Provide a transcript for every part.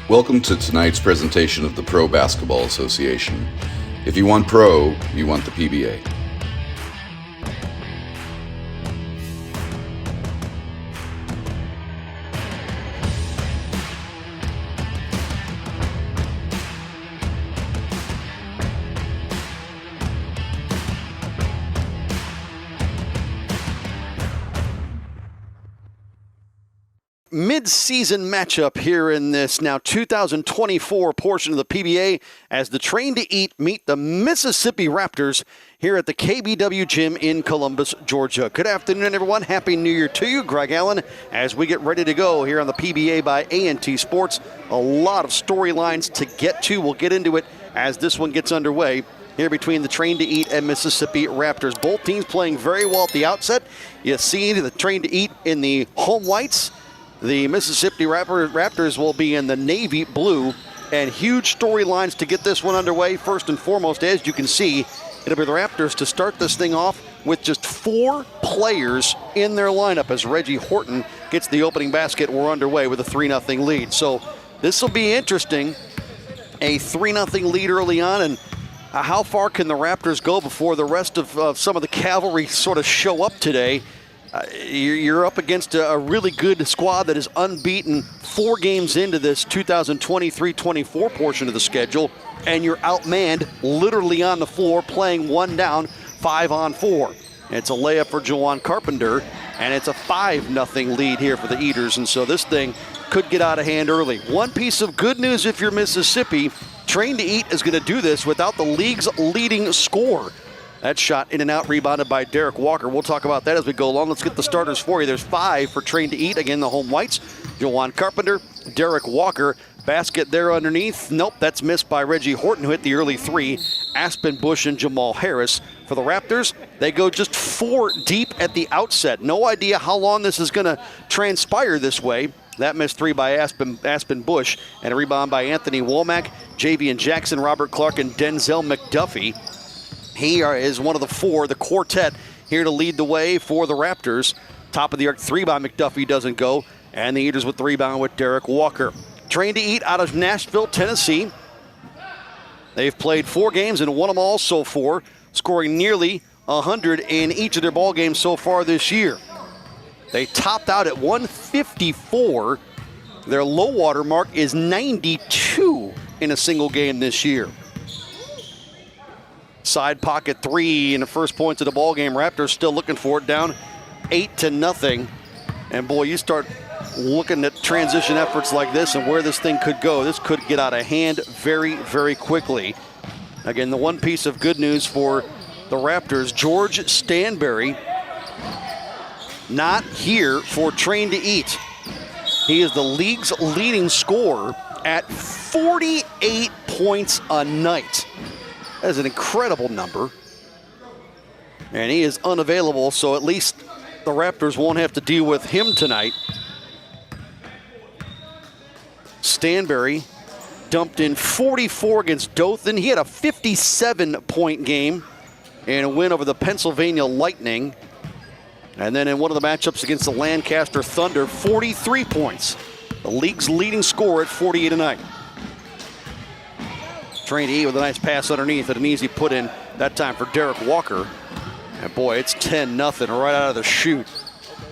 Welcome to tonight's presentation of the Pro Basketball Association. If you want pro, you want the PBA. Mid-season matchup here in this now 2024 portion of the PBA as the Train to Eat meet the Mississippi Raptors here at the KBW Gym in Columbus, Georgia. Good afternoon, everyone. Happy New Year to you. Greg Allen as we get ready to go here on the PBA by A&T Sports. A lot of storylines to get to. We'll get into it as this one gets underway here between the Train to Eat and Mississippi Raptors. Both teams playing very well at the outset. You see the Train to Eat in the home whites. The Mississippi Raptors will be in the navy blue, and huge storylines to get this one underway. First and foremost, as you can see, it'll be the Raptors to start this thing off with just 4 players in their lineup as Reggie Horton gets the opening basket. We're underway with a 3-0 lead. So this will be interesting. A 3-0 lead early on, and how far can the Raptors go before the rest of some of the cavalry sort of show up today? You're up against a really good squad that is unbeaten 4 games into this 2023-24 portion of the schedule, and you're outmanned literally on the floor playing 1 down, 5 on 4. It's a layup for Juwan Carpenter, and it's a 5-0 lead here for the Eaters, and so this thing could get out of hand early. One piece of good news if you're Mississippi, Train to Eat is going to do this without the league's leading scorer. That shot in and out, rebounded by Derek Walker. We'll talk about that as we go along. Let's get the starters for you. There's 5 for Train to Eat. Again, the home whites. Juwan Carpenter, Derek Walker. Basket there underneath. Nope, that's missed by Reggie Horton, who hit the early 3. Aspen Bush and Jamal Harris. For the Raptors, they go just 4 deep at the outset. No idea how long this is going to transpire this way. That missed 3 by Aspen Bush. And a rebound by Anthony Womack, Javian Jackson, Robert Clark, and Denzel McDuffie. He is one of the 4, the quartet, here to lead the way for the Raptors. Top of the arc 3 by McDuffie doesn't go, and the Eaters with the rebound with Derek Walker. Train to Eat out of Nashville, Tennessee. They've played 4 games and won them all so far, scoring nearly 100 in each of their ball games so far this year. They topped out at 154. Their low water mark is 92 in a single game this year. Side pocket 3 in the first points of the ball game. Raptors still looking for it, down 8-0. And boy, you start looking at transition efforts like this and where this thing could go. This could get out of hand very, very quickly. Again, the one piece of good news for the Raptors, George Stanberry, not here for Train to Eat. He is the league's leading scorer at 48 points a night. That is an incredible number. And he is unavailable, so at least the Raptors won't have to deal with him tonight. Stanberry dumped in 44 against Dothan. He had a 57-point game in a win over the Pennsylvania Lightning. And then in one of the matchups against the Lancaster Thunder, 43 points. The league's leading scorer at 48 a night. Train to Eat with a nice pass underneath and an easy put in, that time for Derek Walker. And boy, it's 10-0 right out of the chute.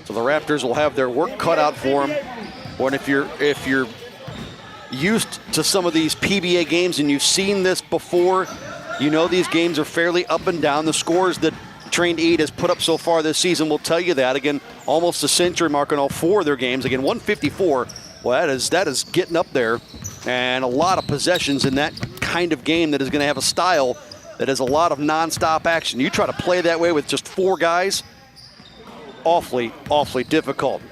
So the Raptors will have their work cut out for them. Boy, and if you're used to some of these PBA games and you've seen this before, you know these games are fairly up and down. The scores that Train to Eat has put up so far this season will tell you that. Again, almost a century mark on all 4 of their games. Again, 154. Well, that is getting up there. And a lot of possessions in that kind of game that is going to have a style that has a lot of nonstop action. You try to play that way with just 4 guys, awfully, awfully difficult.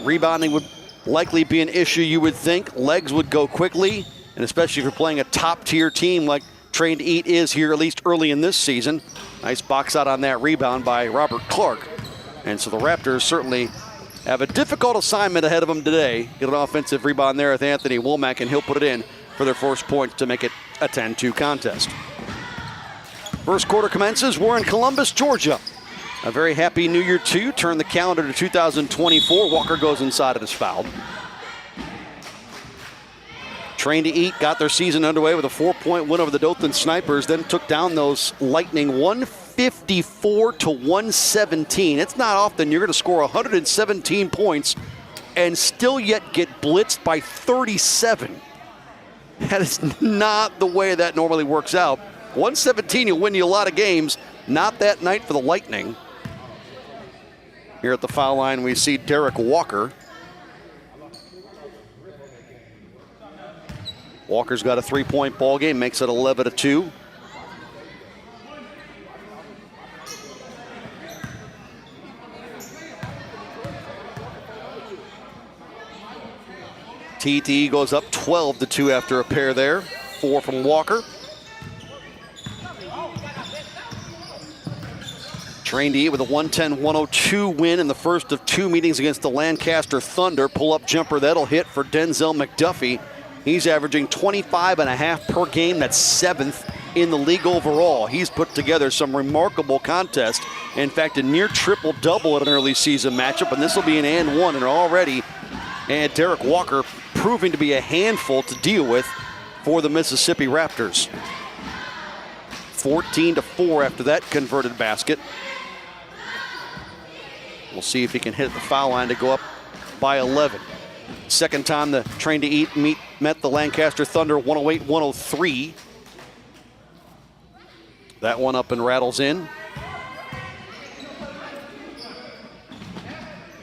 Rebounding would likely be an issue, you would think. Legs would go quickly, and especially if you're playing a top-tier team like Train to Eat is here, at least early in this season. Nice box out on that rebound by Robert Clark. And so the Raptors certainly have a difficult assignment ahead of them today. Get an offensive rebound there with Anthony Womack, and he'll put it in for their first points to make it a 10-2 contest. First quarter commences. We're in Columbus, Georgia. A very happy New Year to you. Turn the calendar to 2024. Walker goes inside and is fouled. Trained to Eat got their season underway with a 4-point win over the Dothan Snipers, then took down those Lightning 154-117. It's not often you're going to score 117 points and still yet get blitzed by 37. That is not the way that normally works out. 117 will win you a lot of games. Not that night for the Lightning. Here at the foul line, we see Derek Walker. Walker's got a 3-point ball game, makes it 11-2. TTE goes up 12-2 after a pair there. 4 from Walker. Trained to Eat with a 110-102 win in the first of 2 meetings against the Lancaster Thunder. Pull-up jumper that'll hit for Denzel McDuffie. He's averaging 25.5 per game. That's 7th in the league overall. He's put together some remarkable contests. In fact, a near triple-double at an early season matchup, and this will be an and one, and already and Derek Walker proving to be a handful to deal with for the Mississippi Raptors. 14-4 after that converted basket. We'll see if he can hit the foul line to go up by 11. Second time the Trained to Eat met the Lancaster Thunder 108-103. That one up and rattles in.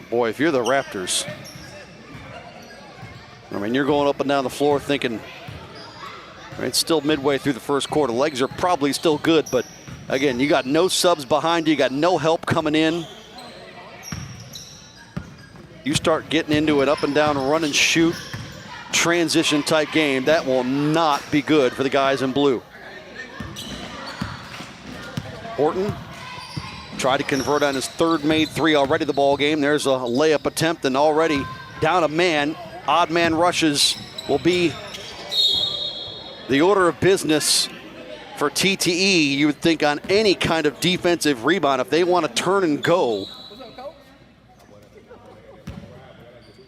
Boy, if you're the Raptors, I mean, you're going up and down the floor thinking, it's still midway through the first quarter. Legs are probably still good, but again, you got no subs behind you, you got no help coming in. You start getting into it up and down, run and shoot, transition type game, that will not be good for the guys in blue. Horton tried to convert on his third made 3 already the ball game. There's a layup attempt and already down a man. Odd man rushes will be the order of business for TTE. You would think on any kind of defensive rebound, if they want to turn and go,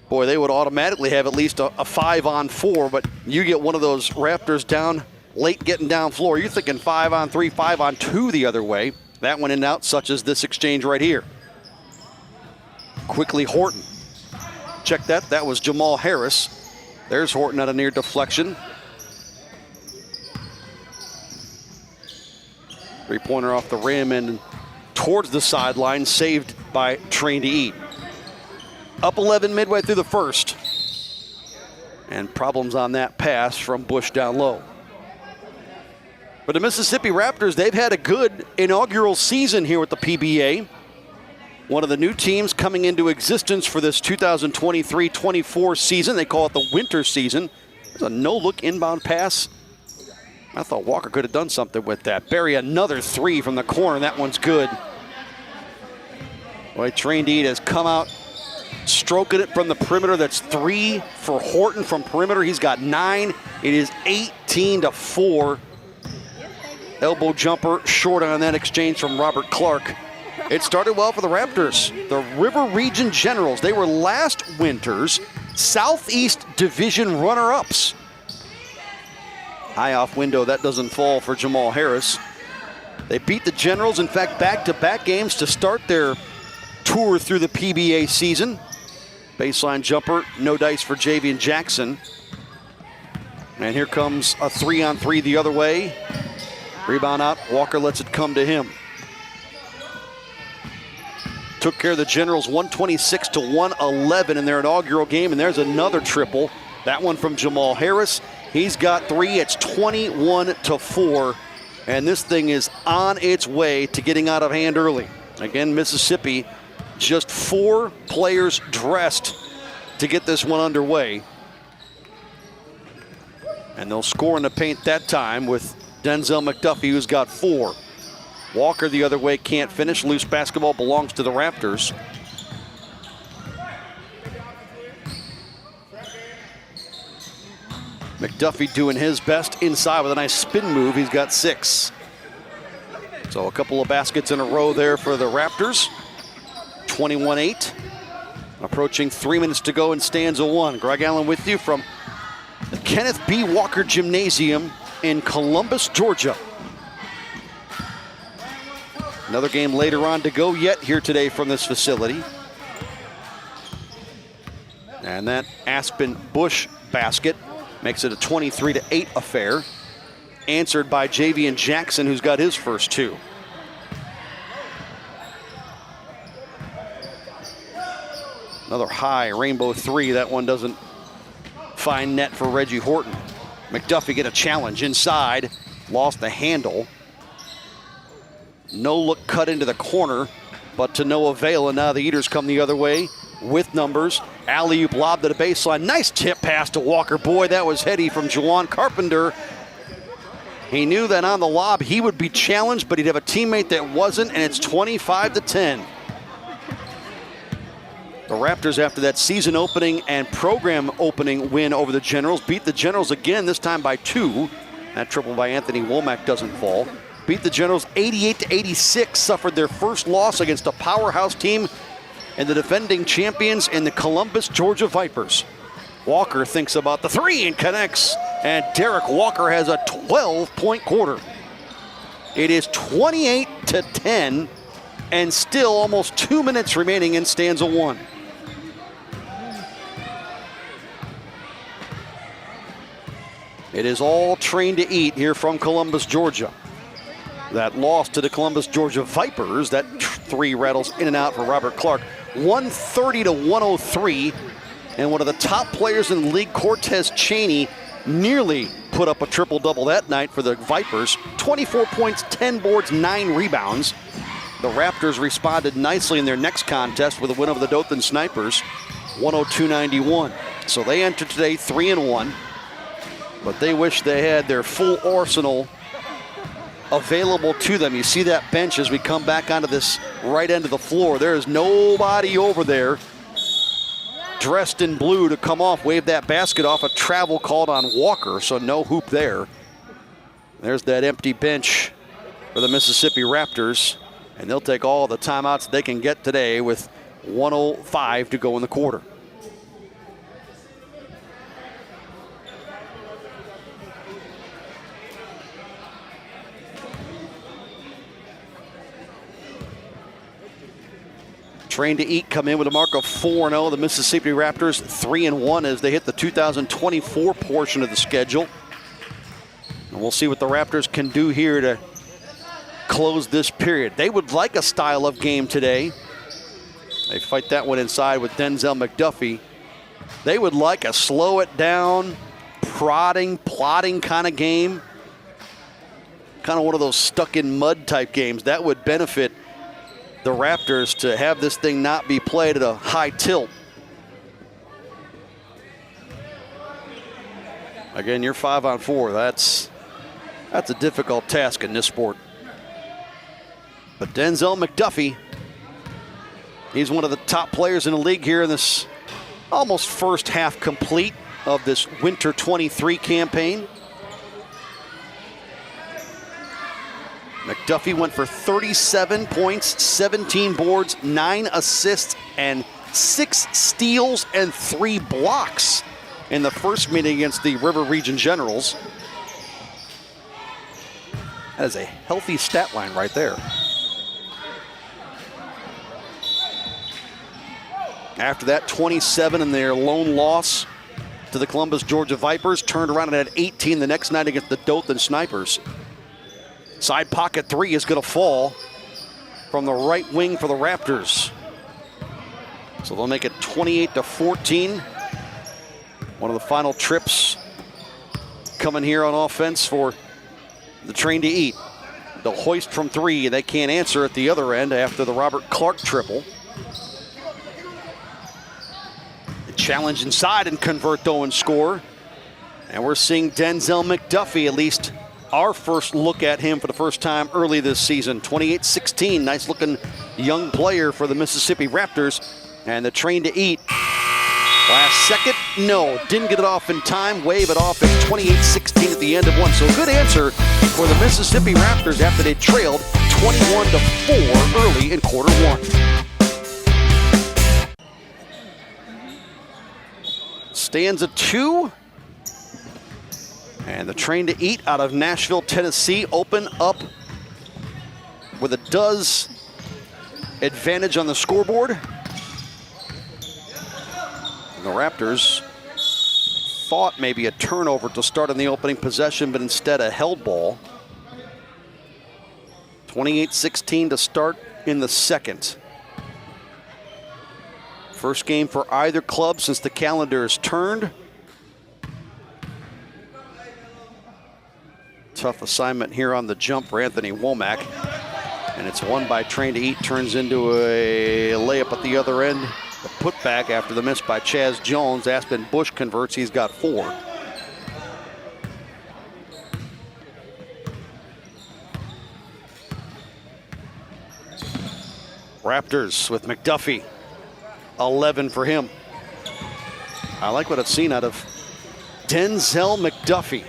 boy, they would automatically have at least a 5-on-4, but you get one of those Raptors down late getting down floor. You're thinking 5-on-3, 5-on-2 the other way. That went in and out, such as this exchange right here. Quickly Horton. Check that. That was Jamal Harris. There's Horton at a near deflection. Three-pointer off the rim and towards the sideline, saved by Trained to Eat. Up 11 midway through the first. And problems on that pass from Bush down low. But the Mississippi Raptors, they've had a good inaugural season here with the PBA. One of the new teams coming into existence for this 2023-24 season. They call it the winter season. There's a no-look inbound pass. I thought Walker could have done something with that. Bury another 3 from the corner. That one's good. Boy, Trained to Eat has come out stroking it from the perimeter. That's 3 for Horton from perimeter. He's got 9. It is 18-4. Elbow jumper short on that exchange from Robert Clark. It started well for the Raptors. The River Region Generals, they were last winter's Southeast Division runner-ups. High off window, that doesn't fall for Jamal Harris. They beat the Generals, in fact, back-to-back games to start their tour through the PBA season. Baseline jumper, no dice for Javian Jackson. And here comes a 3-on-3 the other way. Rebound out, Walker lets it come to him. Took care of the Generals 126-111 in their inaugural game, and there's another triple. That one from Jamal Harris. He's got 3, it's 21-4, and this thing is on its way to getting out of hand early. Again, Mississippi, just 4 players dressed to get this one underway. And they'll score in the paint that time with Denzel McDuffie, who's got 4. Walker the other way can't finish. Loose basketball belongs to the Raptors. McDuffie doing his best inside with a nice spin move. He's got 6. So a couple of baskets in a row there for the Raptors. 21-8. Approaching 3 minutes to go in stanza 1. Greg Allen with you from the Kenneth B. Walker Gymnasium in Columbus, Georgia. Another game later on to go yet here today from this facility. And that Aspen Bush basket makes it a 23-8 affair. Answered by Javian Jackson, who's got his first 2. Another high rainbow 3. That one doesn't find net for Reggie Horton. McDuffie get a challenge inside. Lost the handle. No look cut into the corner, but to no avail. And now the Eaters come the other way with numbers. Alley-oop lob to the baseline. Nice tip pass to Walker. Boy, that was heady from Juwan Carpenter. He knew that on the lob he would be challenged, but he'd have a teammate that wasn't, and it's 25-10. The Raptors, after that season opening and program opening win over the Generals, beat the Generals again, this time by 2. That triple by Anthony Womack doesn't fall. Beat the Generals 88-86, suffered their first loss against a powerhouse team and the defending champions in the Columbus, Georgia Vipers. Walker thinks about the 3 and connects, and Derek Walker has a 12-point quarter. It is 28-10, and still almost 2 minutes remaining in stanza 1. It is all train to eat here from Columbus, Georgia. That loss to the Columbus, Georgia Vipers, that 3 rattles in and out for Robert Clark. 130-103, and one of the top players in the league, Cortez Chaney, nearly put up a triple-double that night for the Vipers. 24 points, 10 boards, 9 rebounds. The Raptors responded nicely in their next contest with a win over the Dothan Snipers, 102-91. So they enter today 3-1, but they wish they had their full arsenal available to them. You see that bench as we come back onto this right end of the floor. There is nobody over there dressed in blue to come off, wave that basket off. A travel called on Walker, so no hoop there. There's that empty bench for the Mississippi Raptors, and they'll take all the timeouts they can get today with 1:05 to go in the quarter. Train to eat come in with a mark of 4-0. The Mississippi Raptors 3-1 as they hit the 2024 portion of the schedule. And we'll see what the Raptors can do here to close this period. They would like a style of game today. They fight that one inside with Denzel McDuffie. They would like a slow it down, plotting kind of game. Kind of one of those stuck in mud type games. That would benefit the Raptors to have this thing not be played at a high tilt. Again, you're 5-on-4. That's a difficult task in this sport. But Denzel McDuffie, he's one of the top players in the league here in this almost first half complete of this Winter 23 campaign. McDuffie went for 37 points, 17 boards, 9 assists, and 6 steals and 3 blocks in the first meeting against the River Region Generals. That is a healthy stat line right there. After that, 27 in their lone loss to the Columbus, Georgia Vipers, turned around and had 18 the next night against the Dothan Snipers. Side pocket 3 is going to fall from the right wing for the Raptors. So they'll make it 28-14. One of the final trips coming here on offense for the train to eat. They'll hoist from 3. They can't answer at the other end after the Robert Clark triple. They challenge inside and convert though and score. And we're seeing Denzel McDuffie, at least our first look at him for the first time early this season. 28-16, nice looking young player for the Mississippi Raptors. And the train to eat Last second, no, didn't get it off in time. Wave it off. It's 28-16 at the end of one. So a good answer for the Mississippi Raptors after they trailed 21-4 early in quarter one. Stanza 2. And the Train to Eat out of Nashville, Tennessee, open up with a does advantage on the scoreboard. And the Raptors thought maybe a turnover to start on the opening possession, but instead a held ball. 28-16 to start in the second. First game for either club since the calendar is turned. Tough assignment here on the jump for Anthony Womack. And it's won by Train to Eat, turns into a layup at the other end. The putback after the miss by Chaz Jones. Aspen Bush converts, he's got 4. Raptors with McDuffie, 11 for him. I like what I've seen out of Denzel McDuffie.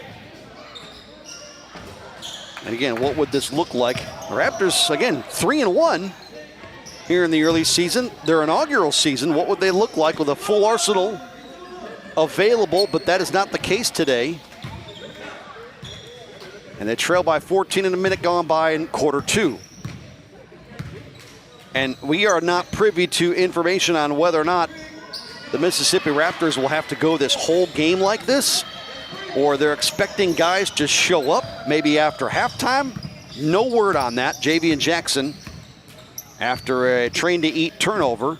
And again, what would this look like? Raptors, again, 3-1 here in the early season. Their inaugural season, what would they look like with a full arsenal available? But that is not the case today. And they trail by 14 in a minute gone by in quarter two. And we are not privy to information on whether or not the Mississippi Raptors will have to go this whole game like this, or they're expecting guys to show up maybe after halftime. No word on that. Javian Jackson, after a Train to Eat turnover.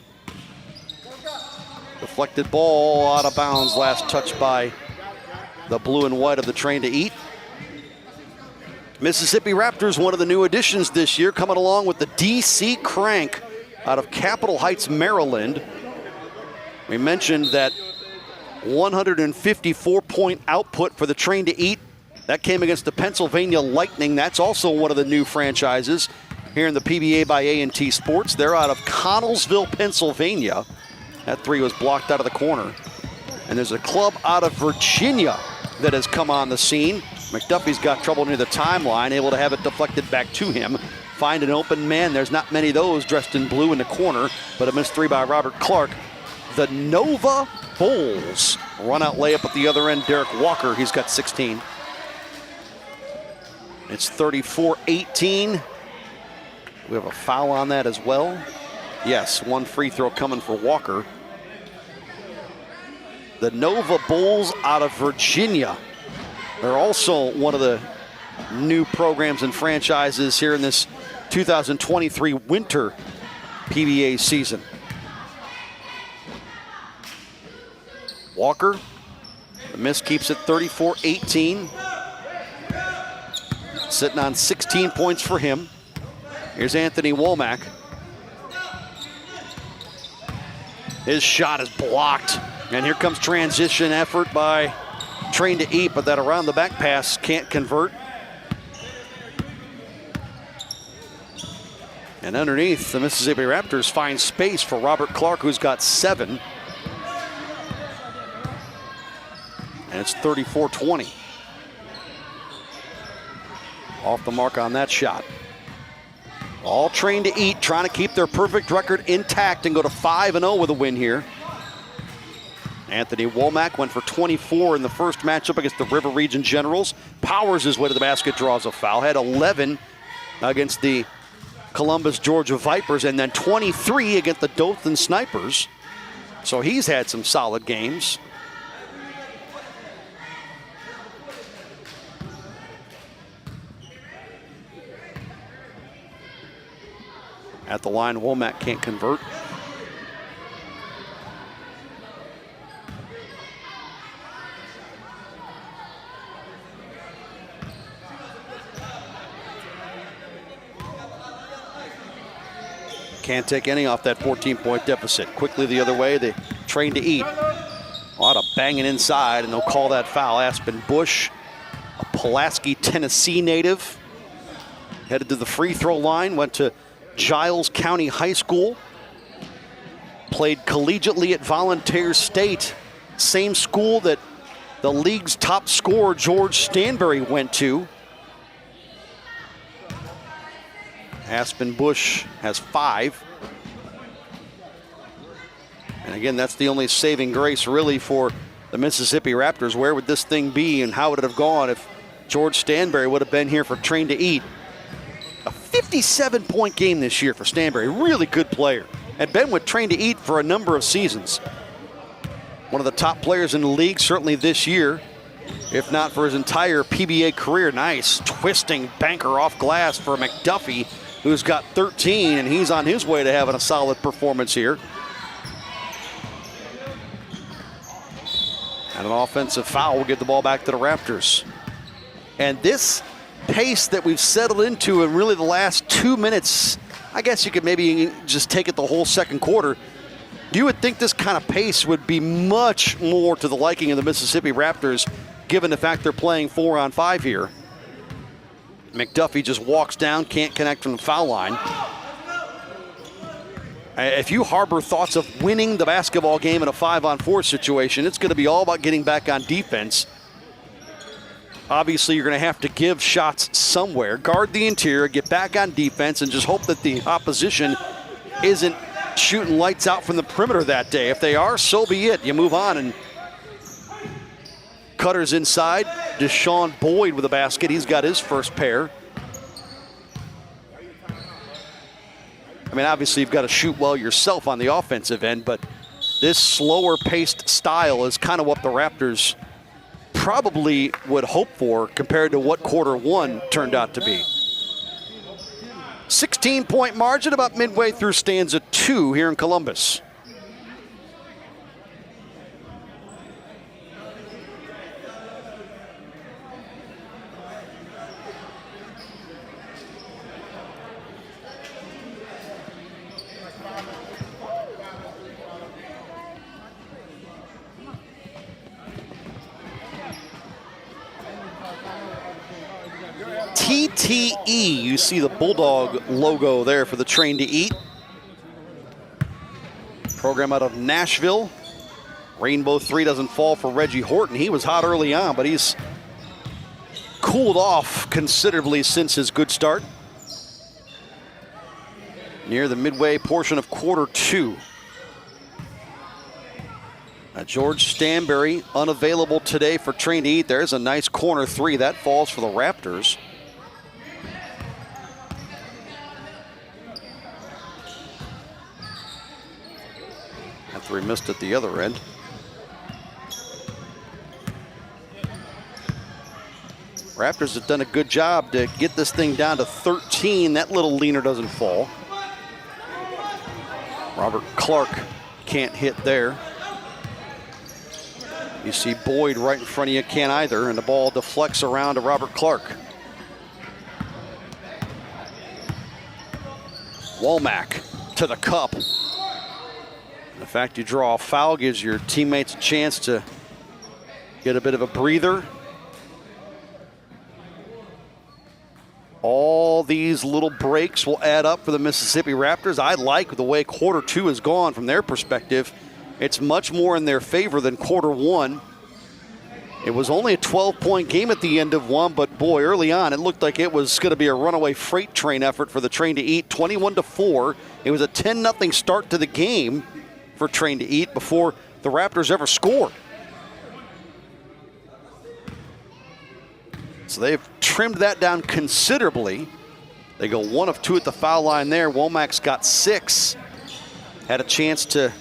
Deflected ball out of bounds, last touch by the blue and white of the Train to Eat. Mississippi Raptors, one of the new additions this year, coming along with the DC Crank out of Capitol Heights, Maryland. We mentioned that 154-point output for the Train to Eat. That came against the Pennsylvania Lightning. That's also one of the new franchises here in the PBA by A&T Sports. They're out of Connellsville, Pennsylvania. That three was blocked out of the corner. And there's a club out of Virginia that has come on the scene. McDuffie's got trouble near the timeline, able to have it deflected back to him. Find an open man. There's not many of those dressed in blue in the corner, but a missed three by Robert Clark. The Nova Bulls run out layup at the other end. Derek Walker, he's got 16. It's 34-18. We have a foul on that as well. Yes, one free throw coming for Walker. The Nova Bulls out of Virginia. They're also one of the new programs and franchises here in this 2023 winter PBA season. Walker, the miss keeps it 34-18. Sitting on 16 points for him. Here's Anthony Womack. His shot is blocked. And here comes transition effort by Train to Eat, but that around the back pass can't convert. And underneath, the Mississippi Raptors find space for Robert Clark, who's got 7. And it's 34-20. Off the mark on that shot. All Train to Eat, trying to keep their perfect record intact and go to 5-0 with a win here. Anthony Womack went for 24 in the first matchup against the River Region Generals. Powers his way to the basket, draws a foul. Had 11 against the Columbus, Georgia Vipers, and then 23 against the Dothan Snipers. So he's had some solid games. At the line, Womack can't convert. Can't take any off that 14-point deficit. Quickly the other way, they Train to Eat. A lot of banging inside, and they'll call that foul. Aspen Bush, a Pulaski, Tennessee native, headed to the free throw line, went to Giles County High School. Played collegiately at Volunteer State, same school that the league's top scorer, George Stanberry, went to. Aspen Bush has 5. And again, that's the only saving grace really for the Mississippi Raptors. Where would this thing be and how would it have gone if George Stanberry would have been here for Train to Eat? A 57-point game this year for Stanberry. Really good player. And been with Train to Eat for a number of seasons. One of the top players in the league, certainly this year, if not for his entire PBA career. Nice twisting banker off glass for McDuffie, who's got 13, and he's on his way to having a solid performance here. And an offensive foul will get the ball back to the Raptors. And this pace that we've settled into in really the last 2 minutes, I guess you could maybe just take it the whole second quarter. You would think this kind of pace would be much more to the liking of the Mississippi Raptors, given the fact they're playing 4-on-5 here. McDuffie just walks down, can't connect from the foul line. If you harbor thoughts of winning the basketball game in a 5-on-4 situation, it's going to be all about getting back on defense. Obviously, you're going to have to give shots somewhere, guard the interior, get back on defense, and just hope that the opposition isn't shooting lights out from the perimeter that day. If they are, so be it. You move on. And Cutter's inside. Deshaun Boyd with a basket. He's got his first pair. I mean, obviously, you've got to shoot well yourself on the offensive end, but this slower-paced style is kind of what the Raptors probably would hope for compared to what quarter one turned out to be. 16-point margin about midway through stanza 2 here in Columbus. TTE, you see the Bulldog logo there for the Train to Eat. Program out of Nashville. Rainbow 3 doesn't fall for Reggie Horton. He was hot early on, but he's cooled off considerably since his good start. Near the midway portion of quarter 2. George Stanberry unavailable today for Train to Eat. There's a nice corner 3. That falls for the Raptors. After he missed at the other end. Raptors have done a good job to get this thing down to 13. That little leaner doesn't fall. Robert Clark can't hit there. You see Boyd right in front of you, can't either, and the ball deflects around to Robert Clark. Womack to the cup. The fact you draw a foul gives your teammates a chance to get a bit of a breather. All these little breaks will add up for the Mississippi Raptors. I like the way quarter 2 has gone from their perspective. It's much more in their favor than quarter 1. It was only a 12-point game at the end of one, but boy, early on, it looked like it was going to be a runaway freight train effort for the Train to Eat, 21-4. It was a 10-0 start to the game for Train to Eat before the Raptors ever scored. So they've trimmed that down considerably. They go 1 of 2 at the foul line there. Womack's got 6. Had a chance to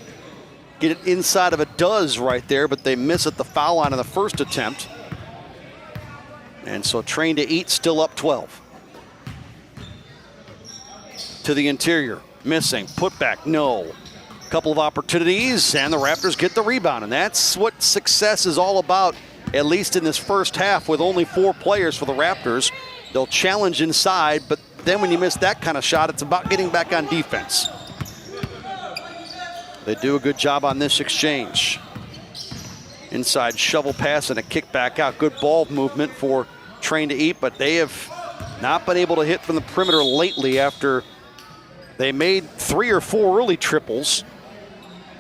get it inside of a does right there, but they miss at the foul line on the first attempt. And so Train to Eat still up 12. To the interior, missing, put back, no. Couple of opportunities, and the Raptors get the rebound, and that's what success is all about, at least in this first half with only 4 players for the Raptors. They'll challenge inside, but then when you miss that kind of shot, it's about getting back on defense. They do a good job on this exchange. Inside shovel pass and a kick back out. Good ball movement for Train to Eat, but they have not been able to hit from the perimeter lately after they made 3 or 4 early triples.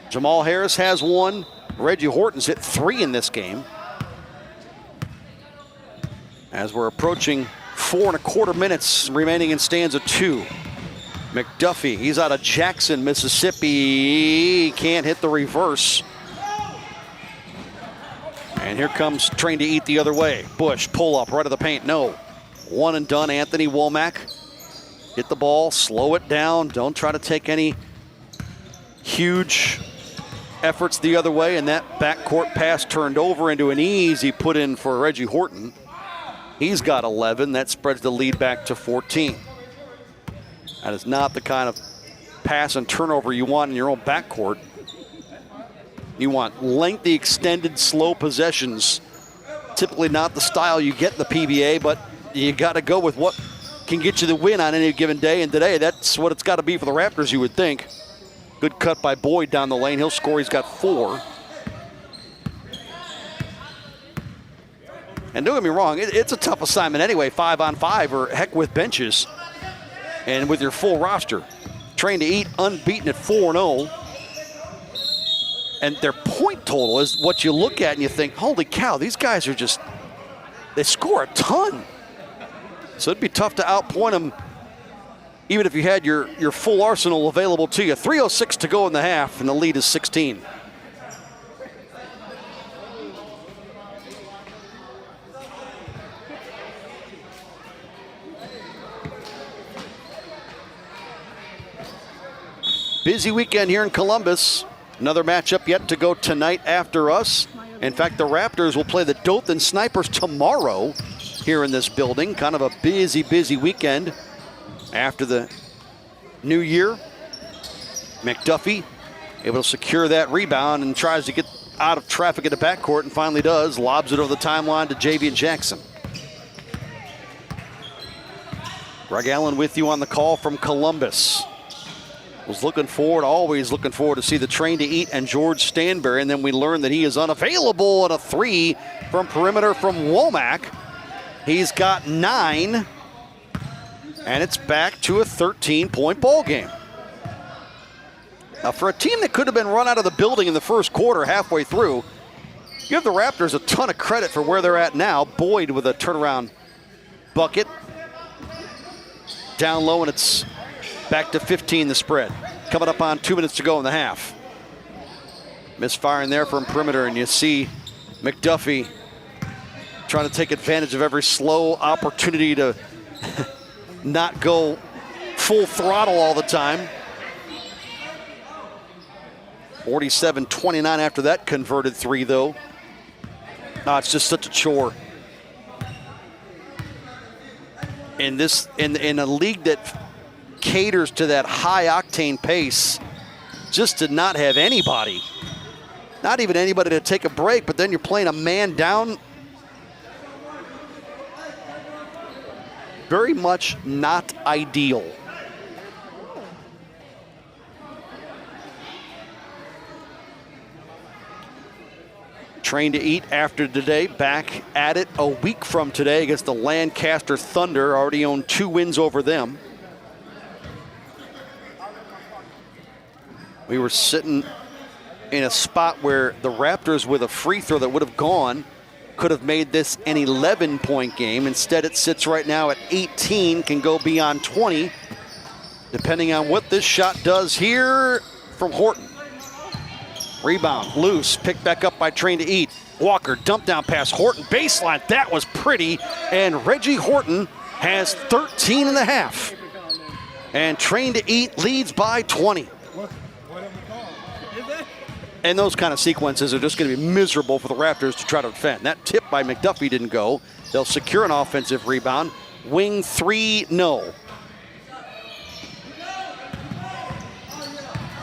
Jamal Harris has 1. Reggie Horton's hit 3 in this game. As we're approaching 4.25 minutes remaining in stanza 2. McDuffie, he's out of Jackson, Mississippi. Can't hit the reverse. And here comes Train to Eat the other way. Bush, pull up, right of the paint, no. 1 and done, Anthony Womack. Hit the ball, slow it down. Don't try to take any huge efforts the other way. And that backcourt pass turned over into an easy put in for Reggie Horton. He's got 11. That spreads the lead back to 14. That is not the kind of pass and turnover you want in your own backcourt. You want lengthy, extended, slow possessions. Typically not the style you get in the PBA, but you got to go with what can get you the win on any given day. And today, that's what it's got to be for the Raptors, you would think. Good cut by Boyd down the lane. He'll score. He's got 4. And don't get me wrong, it's a tough assignment anyway, 5-on-5 or heck with benches. And with your full roster, Train to Eat unbeaten at 4-0. And their point total is what you look at and you think, holy cow, these guys are just, they score a ton. So it'd be tough to outpoint them even if you had your full arsenal available to you. 3:06 to go in the half, and the lead is 16. Busy weekend here in Columbus. Another matchup yet to go tonight after us. In fact, the Raptors will play the Dothan Snipers tomorrow here in this building. Kind of a busy, busy weekend after the new year. McDuffie able to secure that rebound and tries to get out of traffic in the backcourt and finally does. Lobs it over the timeline to Javian Jackson. Greg Allen with you on the call from Columbus. Was looking forward, always looking forward to see the Train to Eat and George Stanberry, and then we learned that he is unavailable at a 3 from perimeter from Womack. He's got 9, and it's back to a 13-point ball game. Now, for a team that could have been run out of the building in the first quarter halfway through, give the Raptors a ton of credit for where they're at now. Boyd with a turnaround bucket. Down low, and it's back to 15 the spread. Coming up on 2 minutes to go in the half. Misfiring there from perimeter, and you see McDuffie trying to take advantage of every slow opportunity to not go full throttle all the time. 47-29 after that converted 3, though. Oh, it's just such a chore. In a league that caters to that high octane pace, just to not have anybody, not even anybody to take a break, but then you're playing a man down. Very much not ideal. Train to Eat after today, back at it a week from today against the Lancaster Thunder. Already own 2 wins over them. We were sitting in a spot where the Raptors, with a free throw that would have gone, could have made this an 11-point game. Instead, it sits right now at 18, can go beyond 20, depending on what this shot does here from Horton. Rebound, loose, picked back up by Train to Eat. Walker, dump down pass, Horton, baseline, that was pretty, and Reggie Horton has 13 and a half. And Train to Eat leads by 20. And those kind of sequences are just going to be miserable for the Raptors to try to defend. That tip by McDuffie didn't go. They'll secure an offensive rebound. Wing 3, no.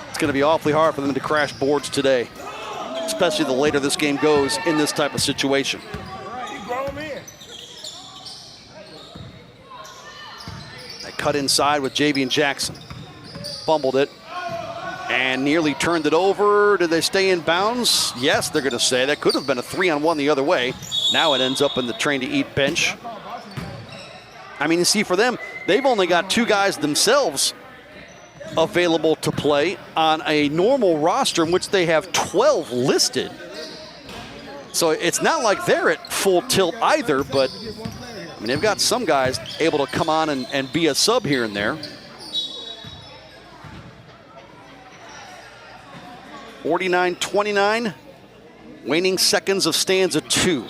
It's going to be awfully hard for them to crash boards today, especially the later this game goes in this type of situation. They cut inside with Javian Jackson. Fumbled it. And nearly turned it over. Did they stay in bounds? Yes, they're going to say. That could have been a 3-on-1 the other way. Now it ends up in the Train to Eat bench. I mean, you see, for them, they've only got 2 guys themselves available to play on a normal roster in which they have 12 listed. So it's not like they're at full tilt either, but I mean, they've got some guys able to come on and be a sub here and there. 49-29, waning seconds of stanza 2.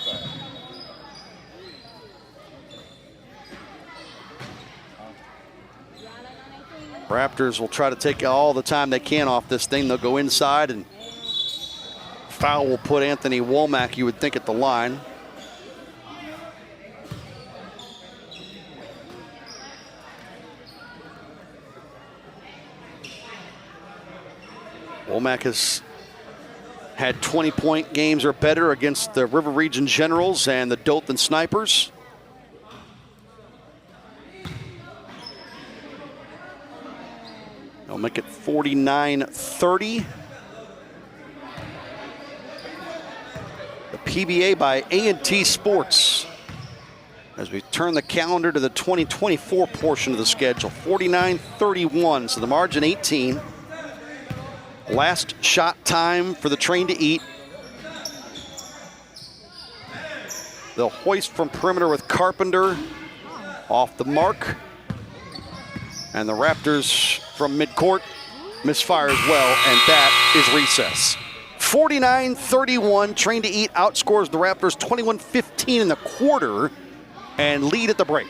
Raptors will try to take all the time they can off this thing. They'll go inside, and foul will put Anthony Womack, you would think, at the line. Womack has had 20-point games or better against the River Region Generals and the Dothan Snipers. They'll make it 49-30. The PBA by A&T Sports. As we turn the calendar to the 2024 portion of the schedule, 49-31, so the margin 18. Last shot time for the train to eat. They'll hoist from perimeter with Carpenter off the mark. And the Raptors from midcourt misfire as well, and that is recess. 49-31, train to eat outscores the Raptors 21-15 in the quarter and lead at the break.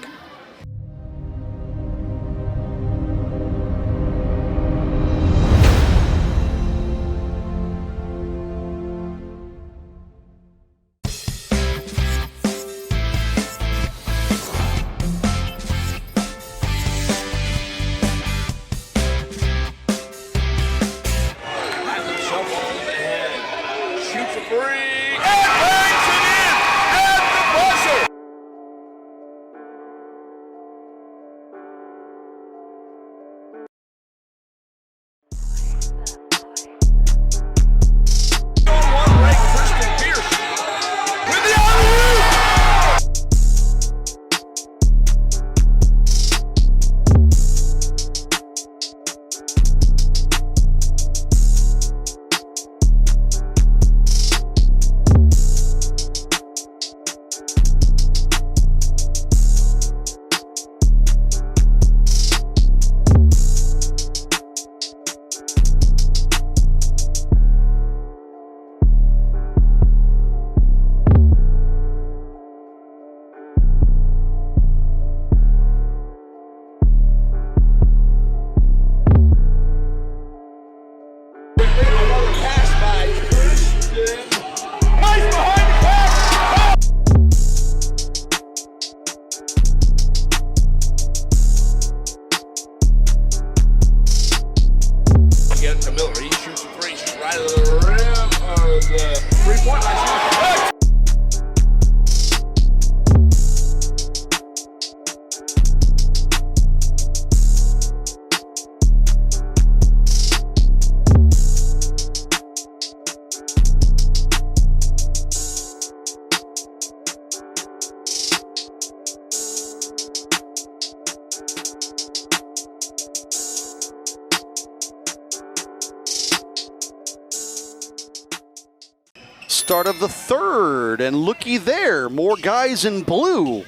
Start of the third, and looky there, more guys in blue.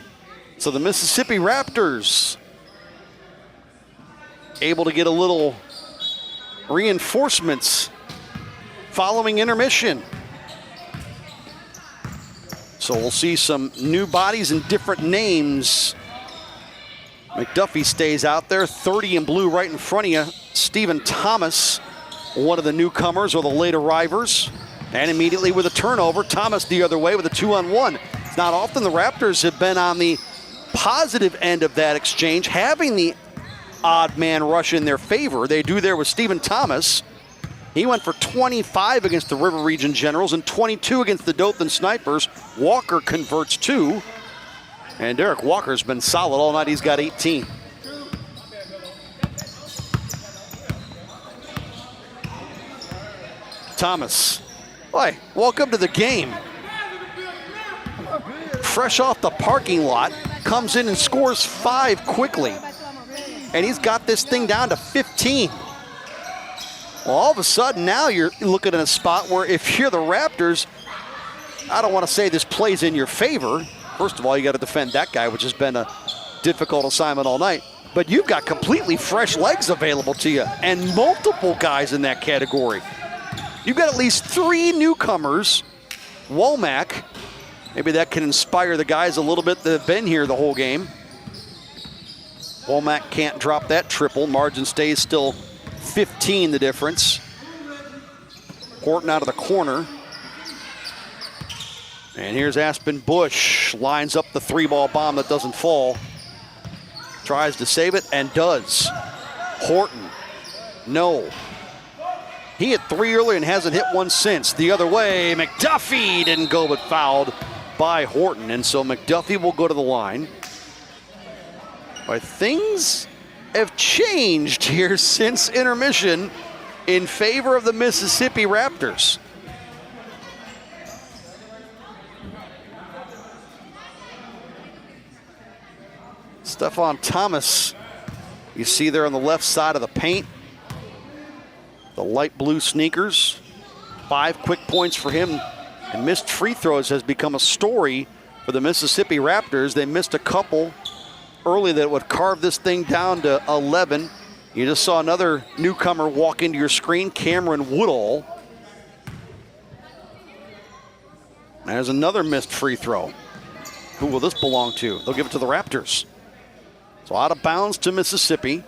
So the Mississippi Raptors able to get a little reinforcements following intermission. So we'll see some new bodies and different names. McDuffie stays out there, 30 in blue right in front of you. Stephen Thomas, one of the newcomers or the late arrivers. And immediately with a turnover, Thomas the other way with a 2-on-1. It's not often the Raptors have been on the positive end of that exchange, having the odd man rush in their favor. They do there with Stephen Thomas. He went for 25 against the River Region Generals and 22 against the Dothan Snipers. Walker converts 2. And Derek Walker's been solid all night. He's got 18. Thomas. Hi, welcome to the game. Fresh off the parking lot, comes in and scores 5 quickly. And he's got this thing down to 15. Well, all of a sudden now you're looking at a spot where if you're the Raptors, I don't want to say this plays in your favor. First of all, you got to defend that guy, which has been a difficult assignment all night. But you've got completely fresh legs available to you and multiple guys in that category. You've got at least 3 newcomers. Womack, maybe that can inspire the guys a little bit that have been here the whole game. Womack can't drop that triple. Margin stays still 15 the difference. Horton out of the corner. And here's Aspen Bush, lines up the 3-ball bomb that doesn't fall. Tries to save it and does. Horton, no. He hit 3 earlier and hasn't hit one since. The other way, McDuffie didn't go but fouled by Horton. And so McDuffie will go to the line. But things have changed here since intermission in favor of the Mississippi Raptors. Stephon Thomas, you see there on the left side of the paint. The light blue sneakers. 5 quick points for him. And missed free throws has become a story for the Mississippi Raptors. They missed a couple early that would carve this thing down to 11. You just saw another newcomer walk into your screen, Cameron Woodall. There's another missed free throw. Who will this belong to? They'll give it to the Raptors. So out of bounds to Mississippi.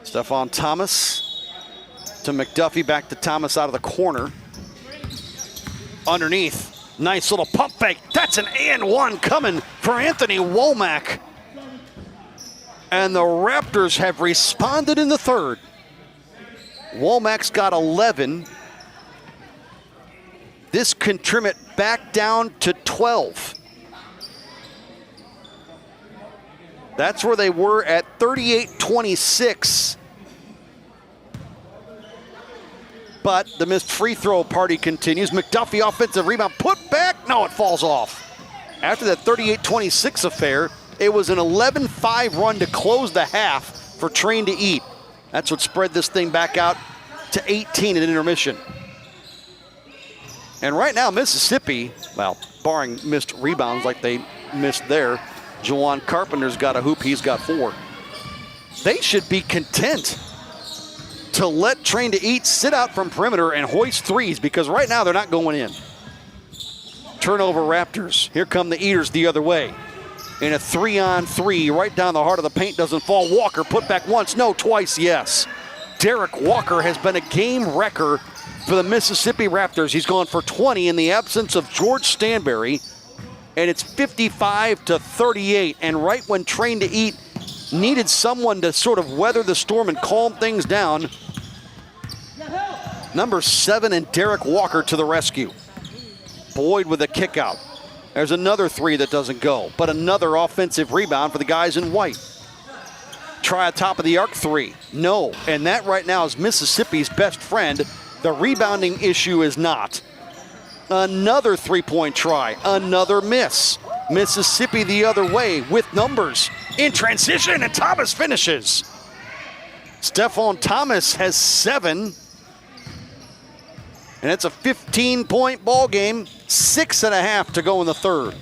Stephon Thomas to McDuffie, back to Thomas out of the corner. Underneath, nice little pump fake. That's an and one coming for Anthony Womack. And the Raptors have responded in the third. Womack's got 11. This can trim it back down to 12. That's where they were at 38-26. But the missed free throw party continues. McDuffie offensive rebound, put back. No, it falls off. After that 38-26 affair, it was an 11-5 run to close the half for Train to Eat. That's what spread this thing back out to 18 at intermission. And right now, Mississippi, well, barring missed rebounds like they missed there, Jawan Carpenter's got a hoop, he's got 4. They should be content to let Train to Eat sit out from perimeter and hoist threes, because right now they're not going in. Turnover Raptors. Here come the Eaters the other way. In a 3-on-3, right down the heart of the paint, doesn't fall. Walker put back once, no, twice, yes. Derek Walker has been a game wrecker for the Mississippi Raptors. He's gone for 20 in the absence of George Stanberry, and it's 55-38. And right when Train to Eat needed someone to sort of weather the storm and calm things down, number 7 and Derek Walker to the rescue. Boyd with a kick out. There's another 3 that doesn't go, but another offensive rebound for the guys in white. Try a top of the arc 3. No, and that right now is Mississippi's best friend. The rebounding issue is not. Another 3-point try, another miss. Mississippi the other way with numbers in transition, and Thomas finishes. Stephon Thomas has 7. And it's a 15-point ball game, 6.5 to go in the third.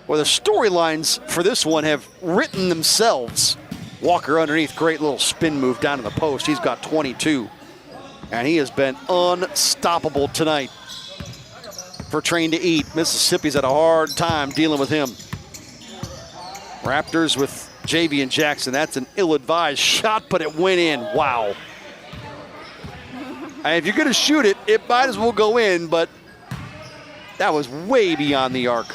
Well, the storylines for this one have written themselves. Walker underneath, great little spin move down to the post. He's got 22. And he has been unstoppable tonight for Train to Eat. Mississippi's had a hard time dealing with him. Raptors with Javian Jackson. That's an ill-advised shot, but it went in. Wow. And if you're going to shoot it, it might as well go in, but that was way beyond the arc.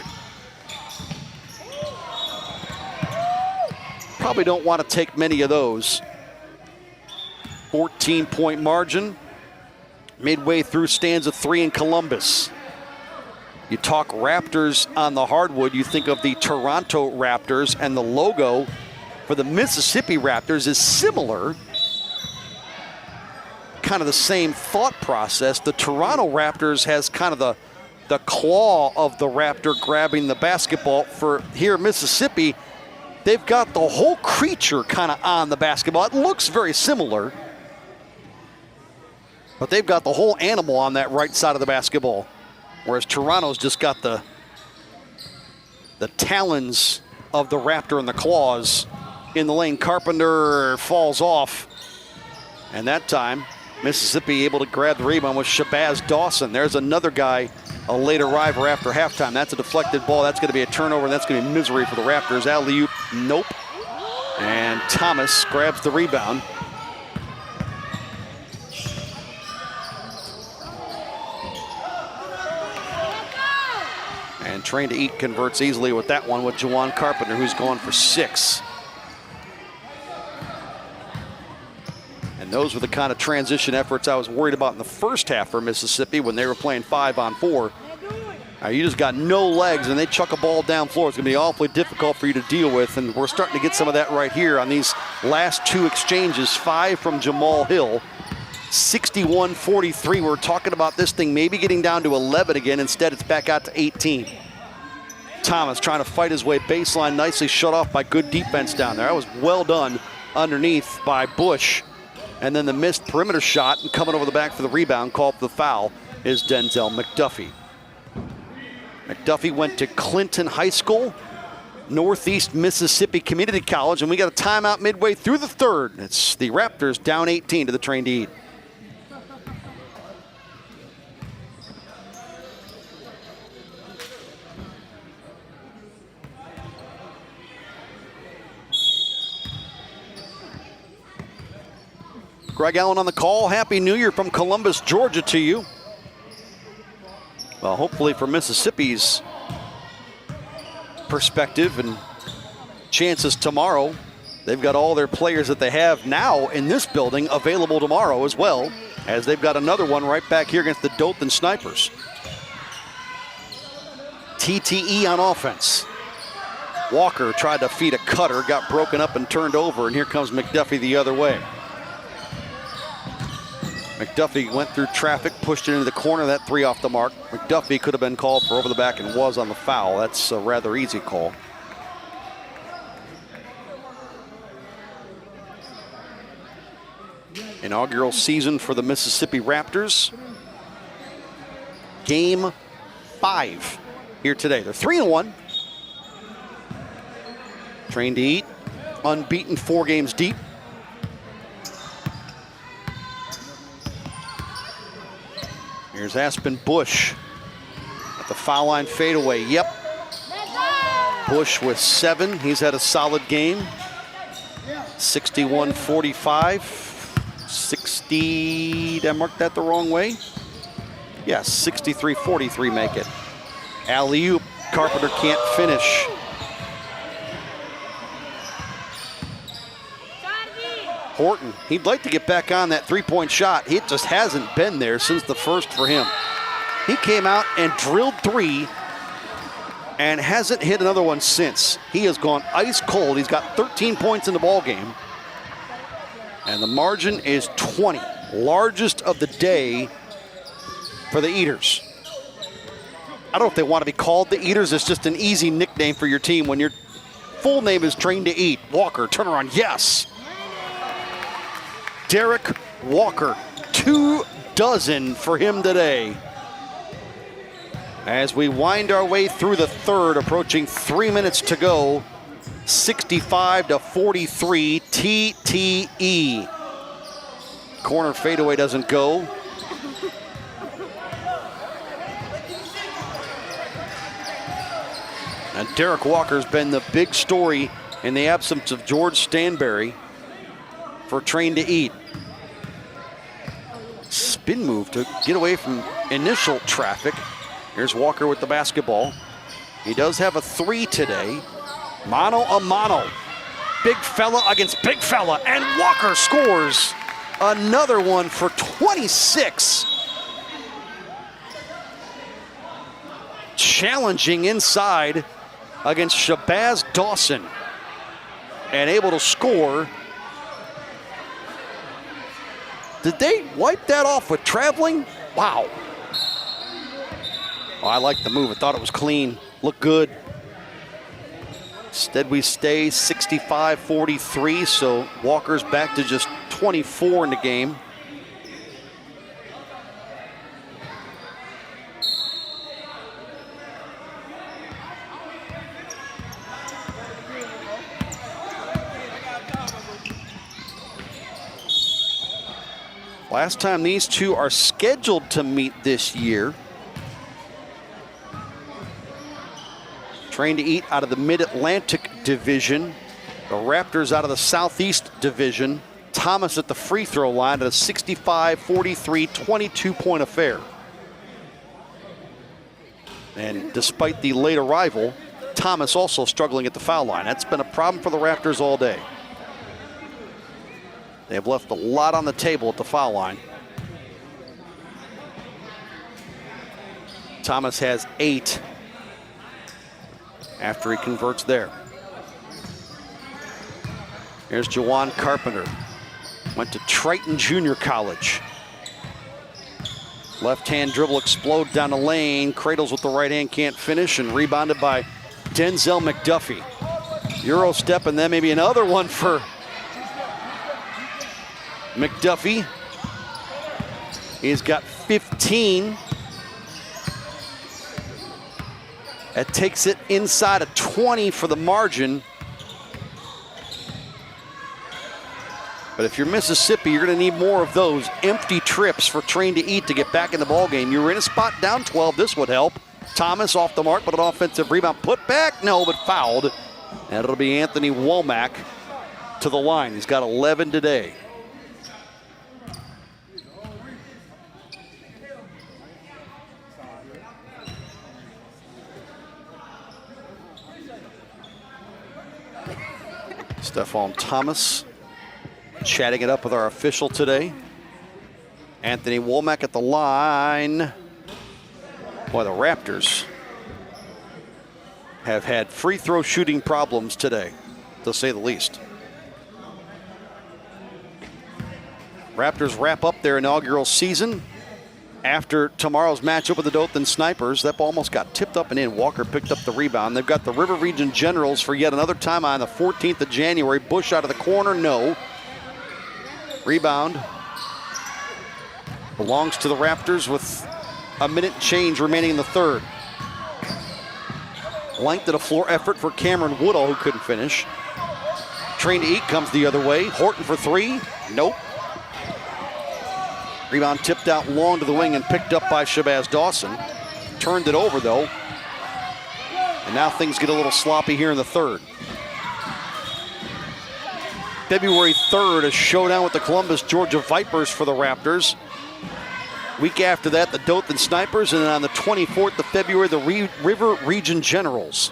Probably don't want to take many of those. 14-point margin. Midway through stanza 3 in Columbus. You talk Raptors on the hardwood, you think of the Toronto Raptors, and the logo for the Mississippi Raptors is similar. Kind of the same thought process. The Toronto Raptors has kind of the the claw of the Raptor grabbing the basketball. For here, Mississippi, they've got the whole creature kind of on the basketball. It looks very similar, but they've got the whole animal on that right side of the basketball, whereas Toronto's just got the talons of the Raptor and the claws in the lane. Carpenter falls off, and that time Mississippi able to grab the rebound with Shabazz Dawson. There's another guy, a late arriver after halftime. That's a deflected ball. That's going to be a turnover, and that's going to be misery for the Raptors. Alley-oop, nope. And Thomas grabs the rebound. And Train to Eat converts easily with that one with Juwan Carpenter, who's going for 6. And those were the kind of transition efforts I was worried about in the first half for Mississippi when they were playing 5-on-4. You just got no legs, and they chuck a ball down floor. It's going to be awfully difficult for you to deal with, and we're starting to get some of that right here on these last 2 exchanges. 5 from Jamal Hill, 61-43. We're talking about this thing maybe getting down to 11 again. Instead, it's back out to 18. Thomas trying to fight his way baseline, nicely shut off by good defense down there. That was well done underneath by Bush. And then the missed perimeter shot, and coming over the back for the rebound, called for the foul, is Denzel McDuffie. McDuffie went to Clinton High School, Northeast Mississippi Community College, and we got a timeout midway through the third. It's the Raptors down 18 to the Train to Eat. Greg Allen on the call. Happy New Year from Columbus, Georgia to you. Well, hopefully for Mississippi's perspective and chances tomorrow, they've got all their players that they have now in this building available tomorrow as well, as they've got another one right back here against the Dothan Snipers. TTE on offense. Walker tried to feed a cutter, got broken up and turned over, and here comes McDuffie the other way. McDuffie went through traffic, pushed it into the corner, that 3 off the mark. McDuffie could have been called for over the back and was on the foul. That's a rather easy call. Inaugural season for the Mississippi Raptors. Game 5 here today. They're 3-1. Train to Eat, unbeaten 4 games deep. Here's Aspen Bush at the foul line fadeaway. Yep. Bush with 7. He's had a solid game. 61-45. 60. Did I mark that the wrong way? Yes, 63-43 make it. Alley-oop. Carpenter can't finish. Horton, he'd like to get back on that 3-point shot. It just hasn't been there since the first for him. He came out and drilled 3 and hasn't hit another one since. He has gone ice cold. He's got 13 points in the ball game, and the margin is 20, largest of the day for the Eaters. I don't know if they want to be called the Eaters. It's just an easy nickname for your team when your full name is Train to Eat. Walker, turnaround, yes. Derek Walker, 24 for him today. As we wind our way through the third, approaching 3 minutes to go, 65-43 TTE. Corner fadeaway doesn't go. And Derek Walker's been the big story in the absence of George Stanberry for Train to Eat. Spin move to get away from initial traffic. Here's Walker with the basketball. He does have a 3 today. Mano a mano. Big fella against big fella, and Walker scores another one for 26. Challenging inside against Shabazz Dawson, and able to score. Did they wipe that off with traveling? Wow. Oh, I like the move. I thought it was clean. Looked good. Instead, we stay 65-43, so Walker's back to just 24 in the game. Last time these two are scheduled to meet this year. Train to Eat out of the Mid-Atlantic Division. The Raptors out of the Southeast Division. Thomas at the free throw line at a 65-43, 22-point affair. And despite the late arrival, Thomas also struggling at the foul line. That's been a problem for the Raptors all day. They have left a lot on the table at the foul line. Thomas has 8 after he converts there. Here's Jawan Carpenter. Went to Triton Junior College. Left-hand dribble explode down the lane. Cradles with the right hand, can't finish, and rebounded by Denzel McDuffie. Euro step, and then maybe another one for McDuffie. He's got 15. That takes it inside of 20 for the margin. But if you're Mississippi, you're going to need more of those empty trips for Train to Eat to get back in the ballgame. You were in a spot down 12. This would help. Thomas off the mark, but an offensive rebound. Put back? No, but fouled. And it'll be Anthony Womack to the line. He's got 11 today. Stephon Thomas chatting it up with our official today. Anthony Womack at the line. Boy, the Raptors have had free throw shooting problems today, to say the least. Raptors wrap up their inaugural season after tomorrow's matchup with the Dothan Snipers. That ball almost got tipped up and in. Walker picked up the rebound. They've got the River Region Generals for yet another time on the 14th of January. Bush out of the corner, no. Rebound belongs to the Raptors with a minute change remaining in the third. Length of the floor effort for Cameron Woodall, who couldn't finish. Train to Eat comes the other way. Horton for 3, nope. Rebound tipped out long to the wing and picked up by Shabazz Dawson. Turned it over, though. And now things get a little sloppy here in the third. February 3rd, a showdown with the Columbus, Georgia Vipers for the Raptors. Week after that, the Dothan Snipers. And then on the 24th of February, the River Region Generals.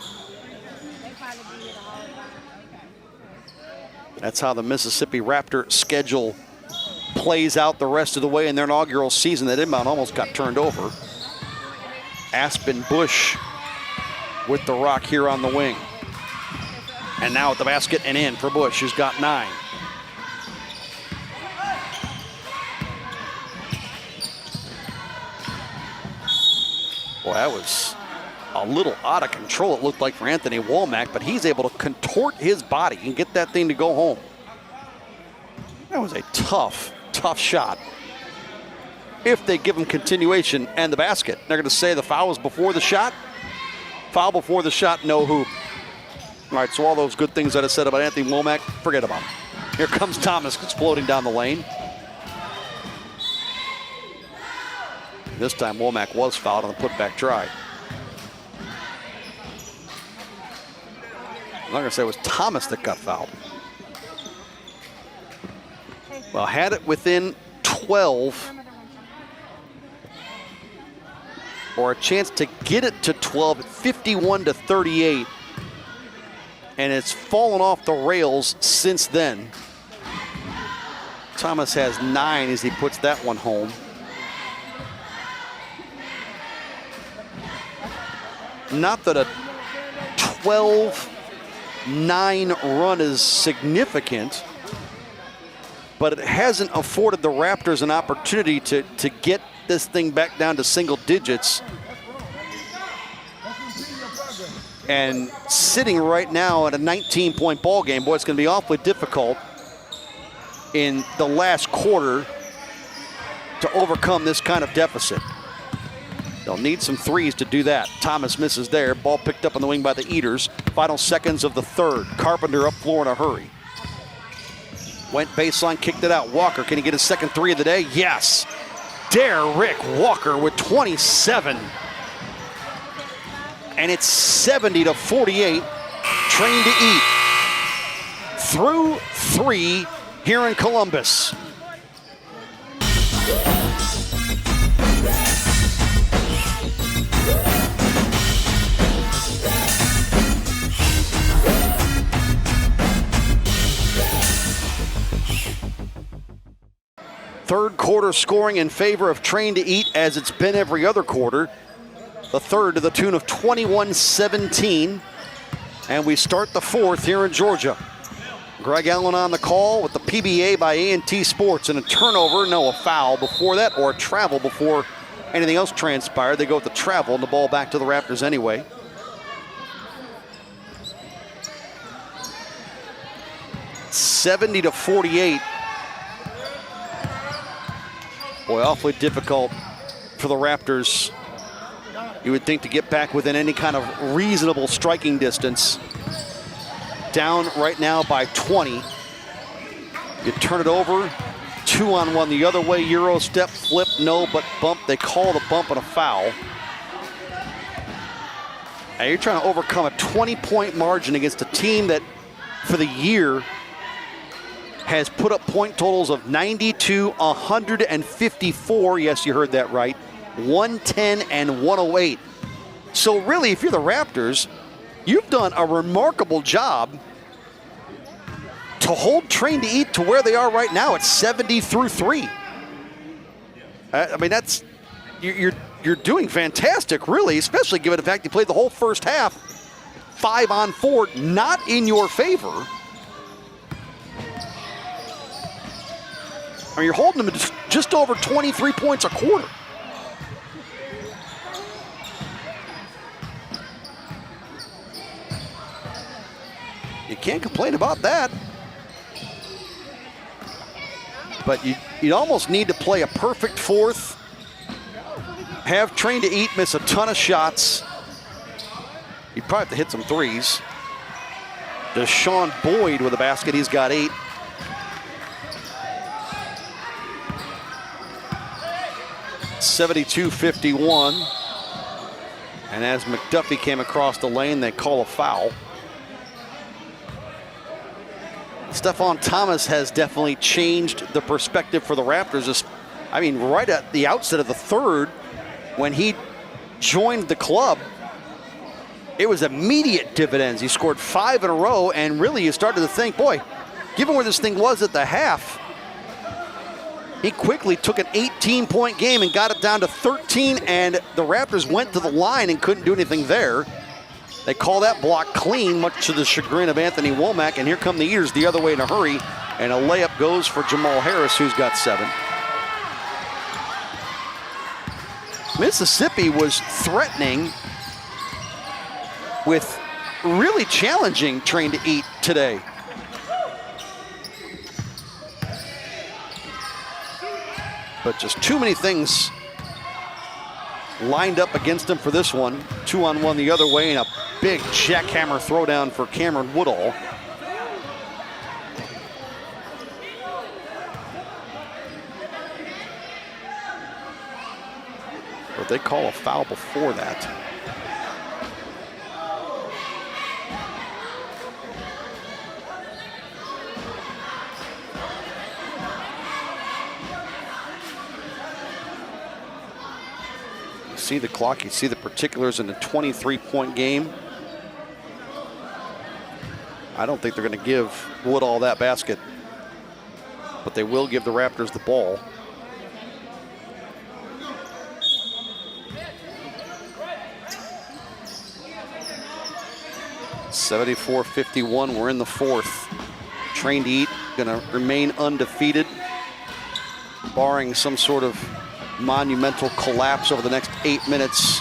That's how the Mississippi Raptor schedule plays out the rest of the way in their inaugural season. That inbound almost got turned over. Aspen Bush with the rock here on the wing. And now at the basket and in for Bush, who's got 9. Boy, that was a little out of control, it looked like, for Anthony Womack, but he's able to contort his body and get that thing to go home. That was a tough shot. If they give him continuation and the basket, they're going to say the foul was before the shot. Foul before the shot, no hoop. All right, so all those good things that I said about Anthony Womack, forget about them. Here comes Thomas exploding down the lane. This time Womack was fouled on the putback try. I'm not going to say it was Thomas that got fouled. Well, had it within 12, or a chance to get it to 12 at 51-38, and it's fallen off the rails since then. Thomas has 9 as he puts that one home. Not that a 12-9 run is significant, but it hasn't afforded the Raptors an opportunity to get this thing back down to single digits and sitting right now at a 19-point ball game. Boy, it's going to be awfully difficult in the last quarter to overcome this kind of deficit. They'll need some threes to do that. Thomas misses there. Ball picked up on the wing by the Eaters. Final seconds of the third. Carpenter up floor in a hurry. Went baseline, kicked it out. Walker, can he get his second three of the day? Yes. Derrick Walker with 27. And it's 70-48. Train to eat. Through three here in Columbus. Third quarter scoring in favor of Train to Eat, as it's been every other quarter. The third to the tune of 21-17. And we start the fourth here in Georgia. Greg Allen on the call with the PBA by A&T Sports, and a turnover, no, a foul before that, or a travel before anything else transpired. They go with the travel and the ball back to the Raptors anyway. $70-48. Boy, awfully difficult for the Raptors, you would think, to get back within any kind of reasonable striking distance. Down right now by 20. You turn it over, 2-on-1 the other way, Euro step, flip, no, but bump. They call the bump and a foul. And you're trying to overcome a 20-point margin against a team that, for the year, has put up point totals of 92, 154, yes, you heard that right, 110 and 108. So really, if you're the Raptors, you've done a remarkable job to hold Train to Eat to where they are right now at 70-3. I mean, that's, you're doing fantastic, really, especially given the fact you played the whole first half 5-on-4, not in your favor. I mean, you're holding them just over 23 points a quarter. You can't complain about that. But you'd almost need to play a perfect fourth, have Train to Eat miss a ton of shots. You'd probably have to hit some threes. Deshaun Boyd with a basket. He's got 8. $72-51. And as McDuffie came across the lane, they call a foul. Stephon Thomas has definitely changed the perspective for the Raptors. I mean, right at the outset of the third, when he joined the club, it was immediate dividends. He scored 5 in a row, and really you started to think, boy, given where this thing was at the half, he quickly took an 18-point game and got it down to 13, and the Raptors went to the line and couldn't do anything there. They call that block clean, much to the chagrin of Anthony Womack, and here come the Eaters the other way in a hurry, and a layup goes for Jamal Harris, who's got 7. Mississippi was threatening with really challenging Train to Eat today. But just too many things lined up against him for this one. 2-on-1 the other way, and a big jackhammer throwdown for Cameron Woodall. But they call a foul before that. See the clock, you see the particulars in a 23-point game. I don't think they're going to give Woodall that basket, but they will give the Raptors the ball. $74-51, we're in the fourth. Train to Eat going to remain undefeated, barring some sort of monumental collapse over the next 8 minutes.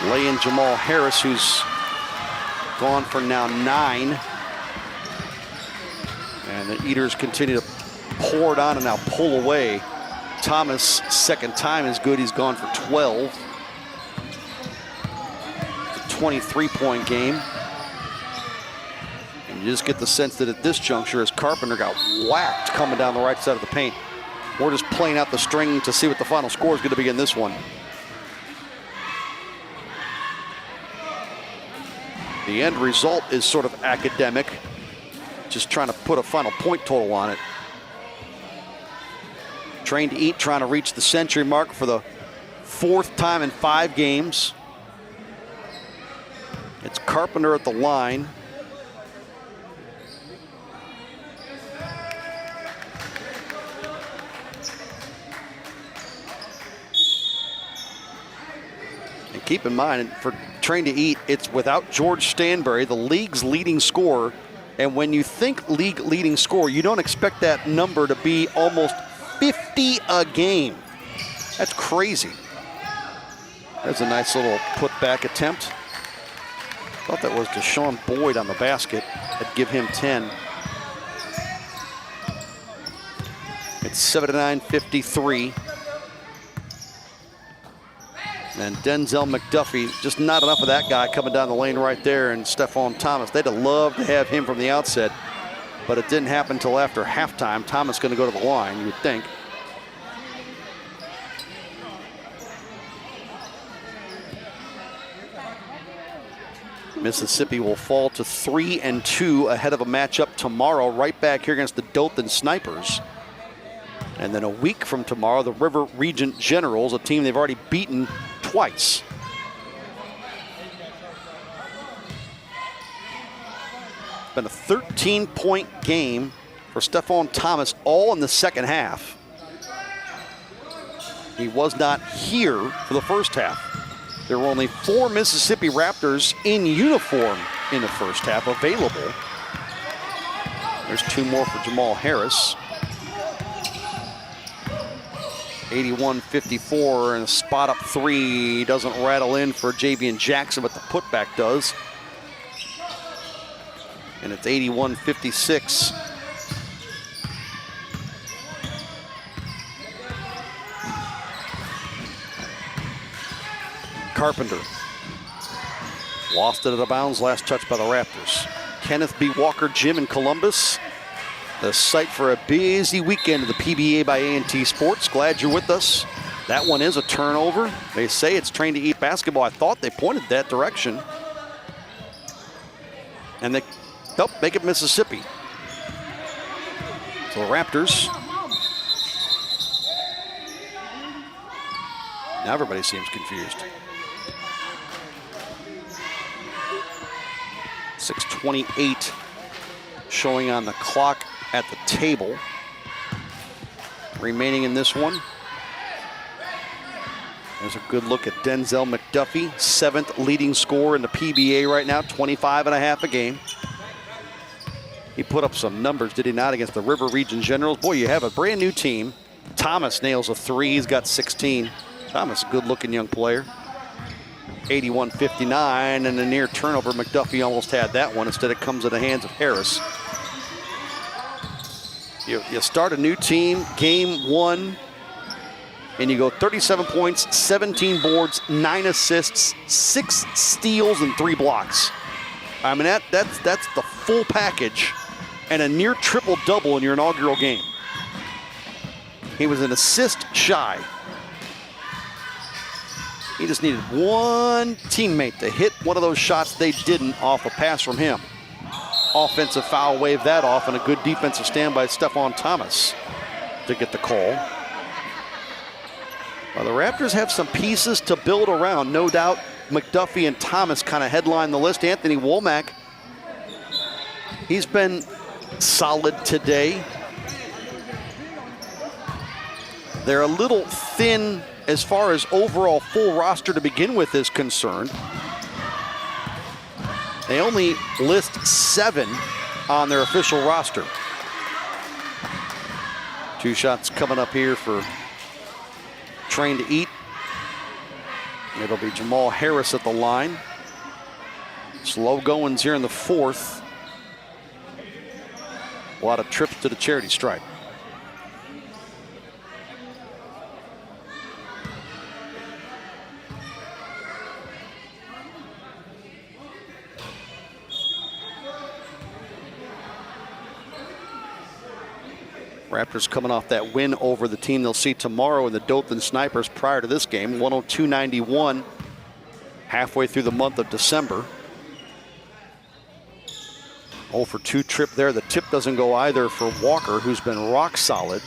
Lay in Jamal Harris, who's gone for now 9. And the Eaters continue to pour it on and now pull away. Thomas, second time is good. He's gone for 12. It's a 23-point game. And you just get the sense that at this juncture, as Carpenter got whacked coming down the right side of the paint, we're just playing out the string to see what the final score is going to be in this one. The end result is sort of academic. Just trying to put a final point total on it. Trained to Eat trying to reach the century mark for the 4th time in 5 games. It's Carpenter at the line. And keep in mind, for Trained to Eat, it's without George Stanbury, the league's leading scorer. And when you think league leading scorer, you don't expect that number to be almost 50 a game. That's crazy. That's a nice little putback attempt. Thought that was Deshaun Boyd on the basket. I'd give him 10. It's 7-9, 53. And Denzel McDuffie, just not enough of that guy coming down the lane right there. And Stephon Thomas, they'd have loved to have him from the outset, but it didn't happen until after halftime. Thomas going to go to the line, you would think. Mississippi will fall to 3-2 ahead of a matchup tomorrow, right back here against the Dothan Snipers. And then a week from tomorrow, the River Regent Generals, a team they've already beaten twice. Been a 13-point game for Stephon Thomas, all in the second half. He was not here for the first half. There were only 4 Mississippi Raptors in uniform in the first half available. There's 2 more for Jamal Harris. 81-54, and a spot up 3 doesn't rattle in for Javian Jackson, but the putback does. And it's 81-56. Carpenter lost it out of bounds, last touch by the Raptors. Kenneth B. Walker Gym in Columbus, the site for a busy weekend of the PBA by A&T Sports. Glad you're with us. That one is a turnover. They say it's Trained to Eat basketball. I thought they pointed that direction. And they make it Mississippi. So the Raptors. Now everybody seems confused. 6:28 showing on the clock at the table. Remaining in this one. There's a good look at Denzel McDuffie, 7th leading scorer in the PBA right now, 25.5 a game. He put up some numbers, did he not, against the River Region Generals? Boy, you have a brand new team. Thomas nails a 3, he's got 16. Thomas, a good looking young player. 81-59, and a near turnover. McDuffie almost had that one. Instead, it comes in the hands of Harris. You start a new team, game 1, and you go 37 points, 17 boards, 9 assists, 6 steals, and 3 blocks. I mean, that's the full package, and a near triple-double in your inaugural game. He was an assist shy. He just needed one teammate to hit one of those shots they didn't off a pass from him. Offensive foul, wave that off, and a good defensive stand by Stephon Thomas to get the call. Well, the Raptors have some pieces to build around. No doubt McDuffie and Thomas kind of headline the list. Anthony Womack, he's been solid today. They're a little thin as far as overall full roster to begin with is concerned. They only list 7 on their official roster. 2 shots coming up here for Trained to Eat. It'll be Jamal Harris at the line. Slow goings here in the fourth. A lot of trips to the charity stripe. Raptors coming off that win over the team they'll see tomorrow in the Dothan Snipers prior to this game, 102-91, halfway through the month of December. 0 for 2 trip there. The tip doesn't go either for Walker, who's been rock solid.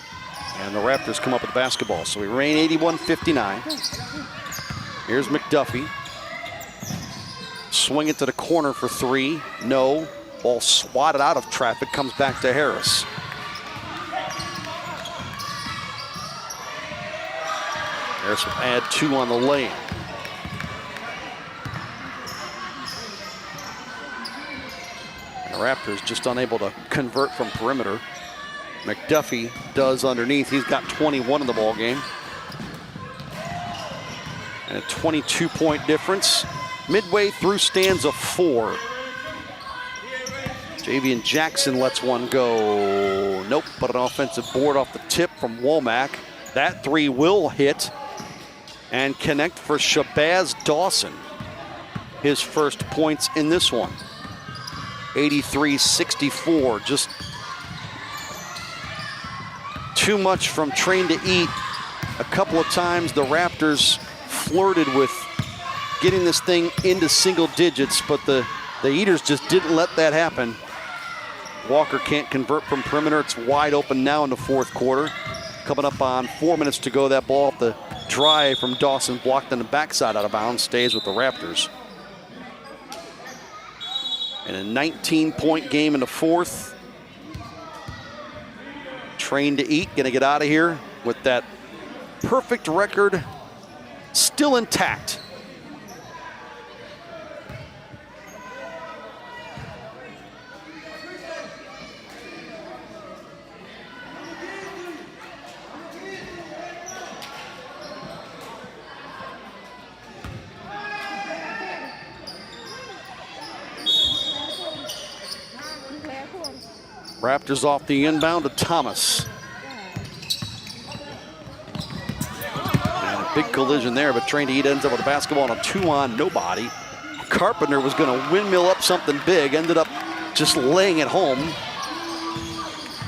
And the Raptors come up with the basketball. So we remain 81-59. Here's McDuffie. Swing it to the corner for 3. No. Ball swatted out of traffic. Comes back to Harris. Harris will add 2 on the lane. And the Raptors just unable to convert from perimeter. McDuffie does underneath. He's got 21 in the ball game. And a 22-point difference midway through stanza 4. Javian Jackson lets one go. Nope, but an offensive board off the tip from Womack. That 3 will hit and connect for Shabazz Dawson. His first points in this one. 83-64, just too much from Train to Eat. A couple of times the Raptors flirted with getting this thing into single digits, but the Eaters just didn't let that happen. Walker can't convert from perimeter. It's wide open now in the fourth quarter. Coming up on 4 minutes to go. That ball off the drive from Dawson, blocked on the backside out of bounds, stays with the Raptors. And a 19-point game in the fourth. Train to Eat, gonna get out of here with that perfect record still intact. Raptors off the inbound to Thomas. And a big collision there, but Train to Eat ends up with a basketball and a 2-on nobody. Carpenter was going to windmill up something big, ended up just laying it home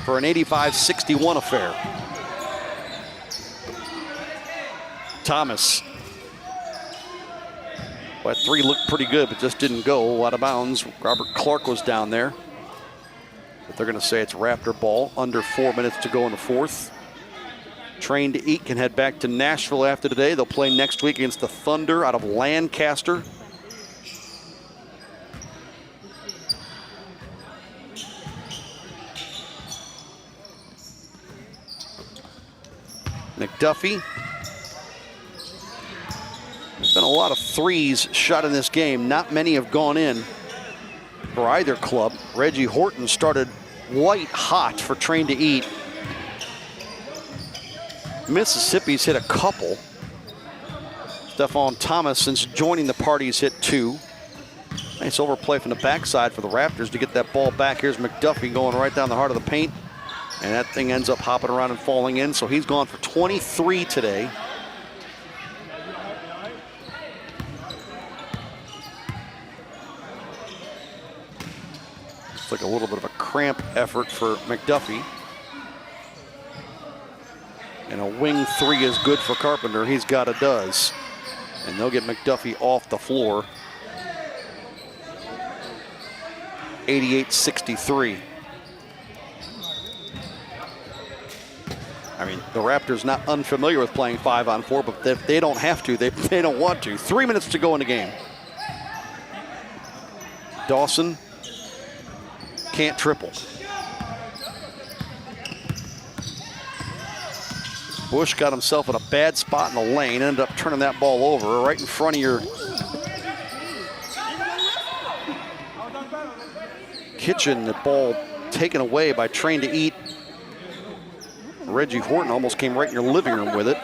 for an 85-61 affair. Thomas. Well, that 3 looked pretty good, but just didn't go. Out of bounds. Robert Clark was down there. But they're going to say it's Raptor ball. Under 4 minutes to go in the fourth. Train to Eat can head back to Nashville after today. They'll play next week against the Thunder out of Lancaster. McDuffie. There's been a lot of threes shot in this game. Not many have gone in for either club. Reggie Horton started white hot for Train to Eat. Mississippi's hit a couple. Stephon Thomas, since joining the party, has hit 2. Nice overplay from the backside for the Raptors to get that ball back. Here's McDuffie going right down the heart of the paint. And that thing ends up hopping around and falling in. So he's gone for 23 today. It's like a little bit of a cramp effort for McDuffie. And a wing 3 is good for Carpenter. He's got a does. And they'll get McDuffie off the floor. 88-63. I mean, the Raptors not unfamiliar with playing 5-on-4, but if they don't have to, they don't want to. 3 minutes to go in the game. Dawson can't triple. Bush got himself in a bad spot in the lane, ended up turning that ball over right in front of your kitchen. The ball taken away by Train to Eat. Reggie Horton almost came right in your living room with it.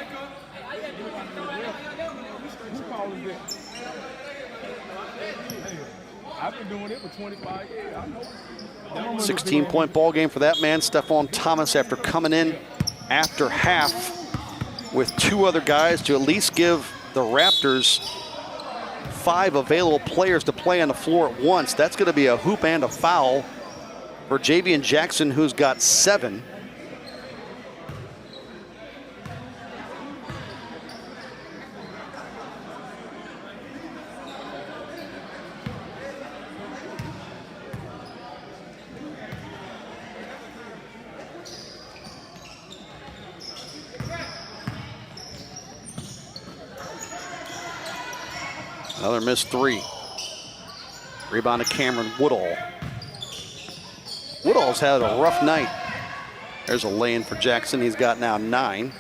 been doing it for 25 years. I know. 16-point ball game for that man, Stephon Thomas, after coming in after half with 2 other guys to at least give the Raptors 5 available players to play on the floor at once. That's going to be a hoop and a foul for Javian Jackson, who's got 7. Another missed 3. Rebound to Cameron Woodall. Woodall's had a rough night. There's a lay-in for Jackson. He's got now 9.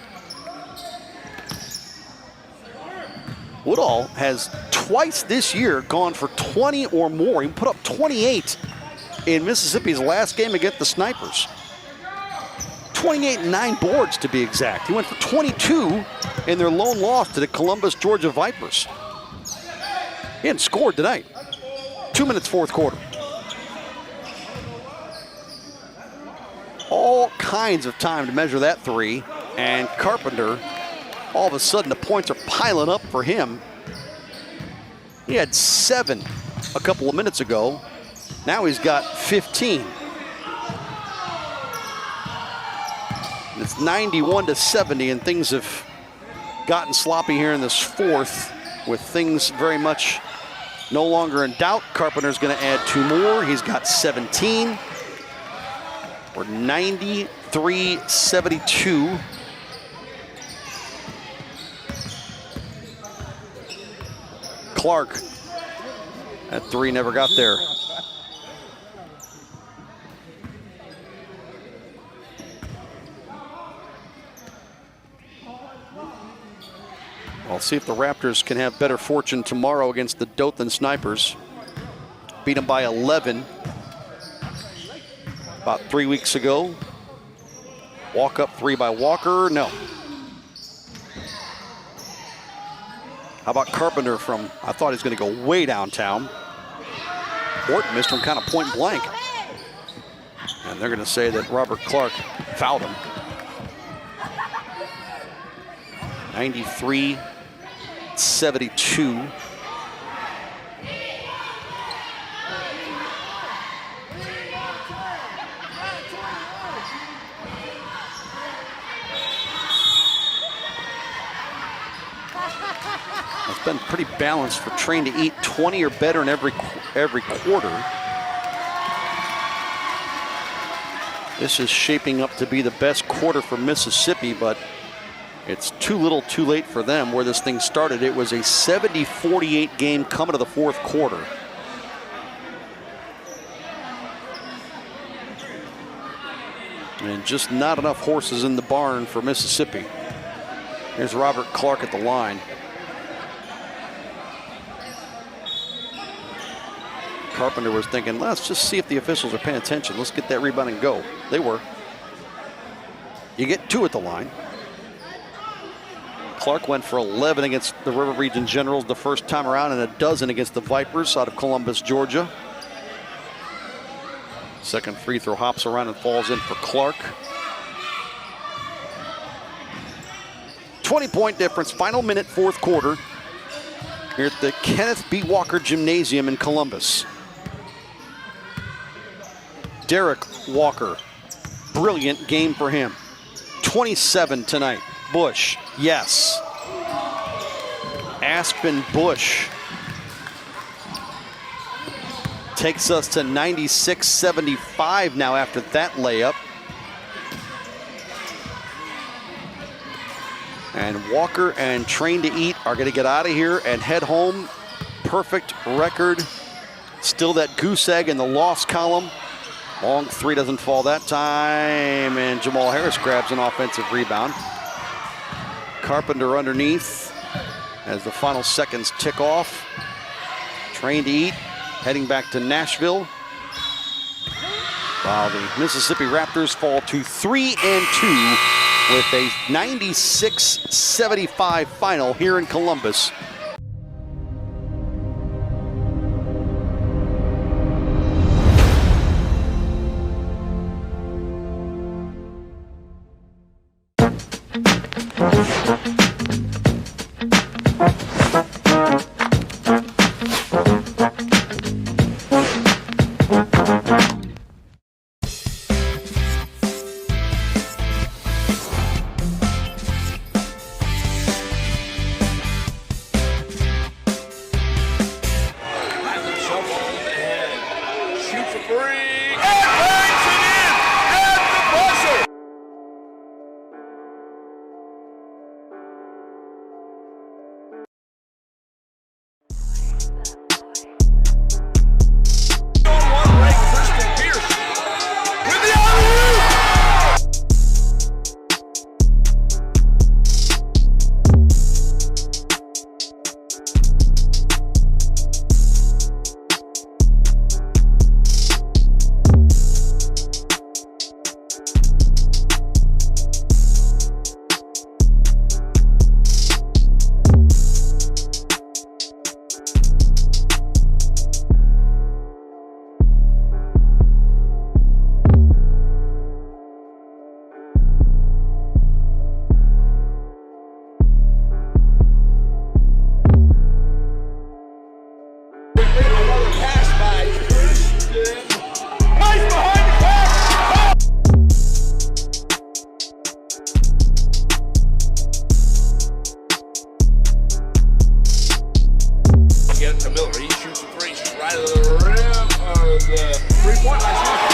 Woodall has twice this year gone for 20 or more. He put up 28 in Mississippi's last game against the Snipers. 28 and 9 boards to be exact. He went for 22 in their lone loss to the Columbus, Georgia Vipers. He hadn't scored tonight. 2 minutes, fourth quarter. All kinds of time to measure that 3, and Carpenter, all of a sudden the points are piling up for him. He had 7 a couple of minutes ago. Now he's got 15. And it's 91-70, and things have gotten sloppy here in this fourth, with things very much no longer in doubt. Carpenter's going to add 2 more. He's got 17. We're 93-72. Clark at 3, never got there. I'll see if the Raptors can have better fortune tomorrow against the Dothan Snipers. Beat them by 11 about 3 weeks ago. Walk up 3 by Walker, no. How about Carpenter from, I thought he was going to go way downtown. Horton missed him kind of point blank. And they're going to say that Robert Clark fouled him. 93-72. It's been pretty balanced for Train to Eat, 20 or better in every quarter. This is shaping up to be the best quarter for Mississippi, but it's too little too late for them. Where this thing started, it was a 70-48 game coming to the fourth quarter. And just not enough horses in the barn for Mississippi. Here's Robert Clark at the line. Carpenter was thinking, let's just see if the officials are paying attention. Let's get that rebound and go. They were. You get 2 at the line. Clark went for 11 against the River Region Generals the first time around, and a dozen against the Vipers out of Columbus, Georgia. Second free throw hops around and falls in for Clark. 20-point difference, final minute, fourth quarter, here at the Kenneth B. Walker Gymnasium in Columbus. Derek Walker, brilliant game for him. 27 tonight. Bush, yes. Aspen Bush takes us to 96-75 now after that layup. And Walker and Train to Eat are going to get out of here and head home. Perfect record. Still that goose egg in the loss column. Long 3 doesn't fall that time, and Jamal Harris grabs an offensive rebound. Carpenter underneath as the final seconds tick off. Train to Eat heading back to Nashville, while the Mississippi Raptors fall to 3-2 with a 96-75 final here in Columbus. Shoots a three, and bangs it in at the buzzer. On one leg, Kristen Pierce with the alley-oop. Another pass by Kristen. Nice behind the back. Get it to Miller. He shoots a three. She's right at the rim of the three-point line.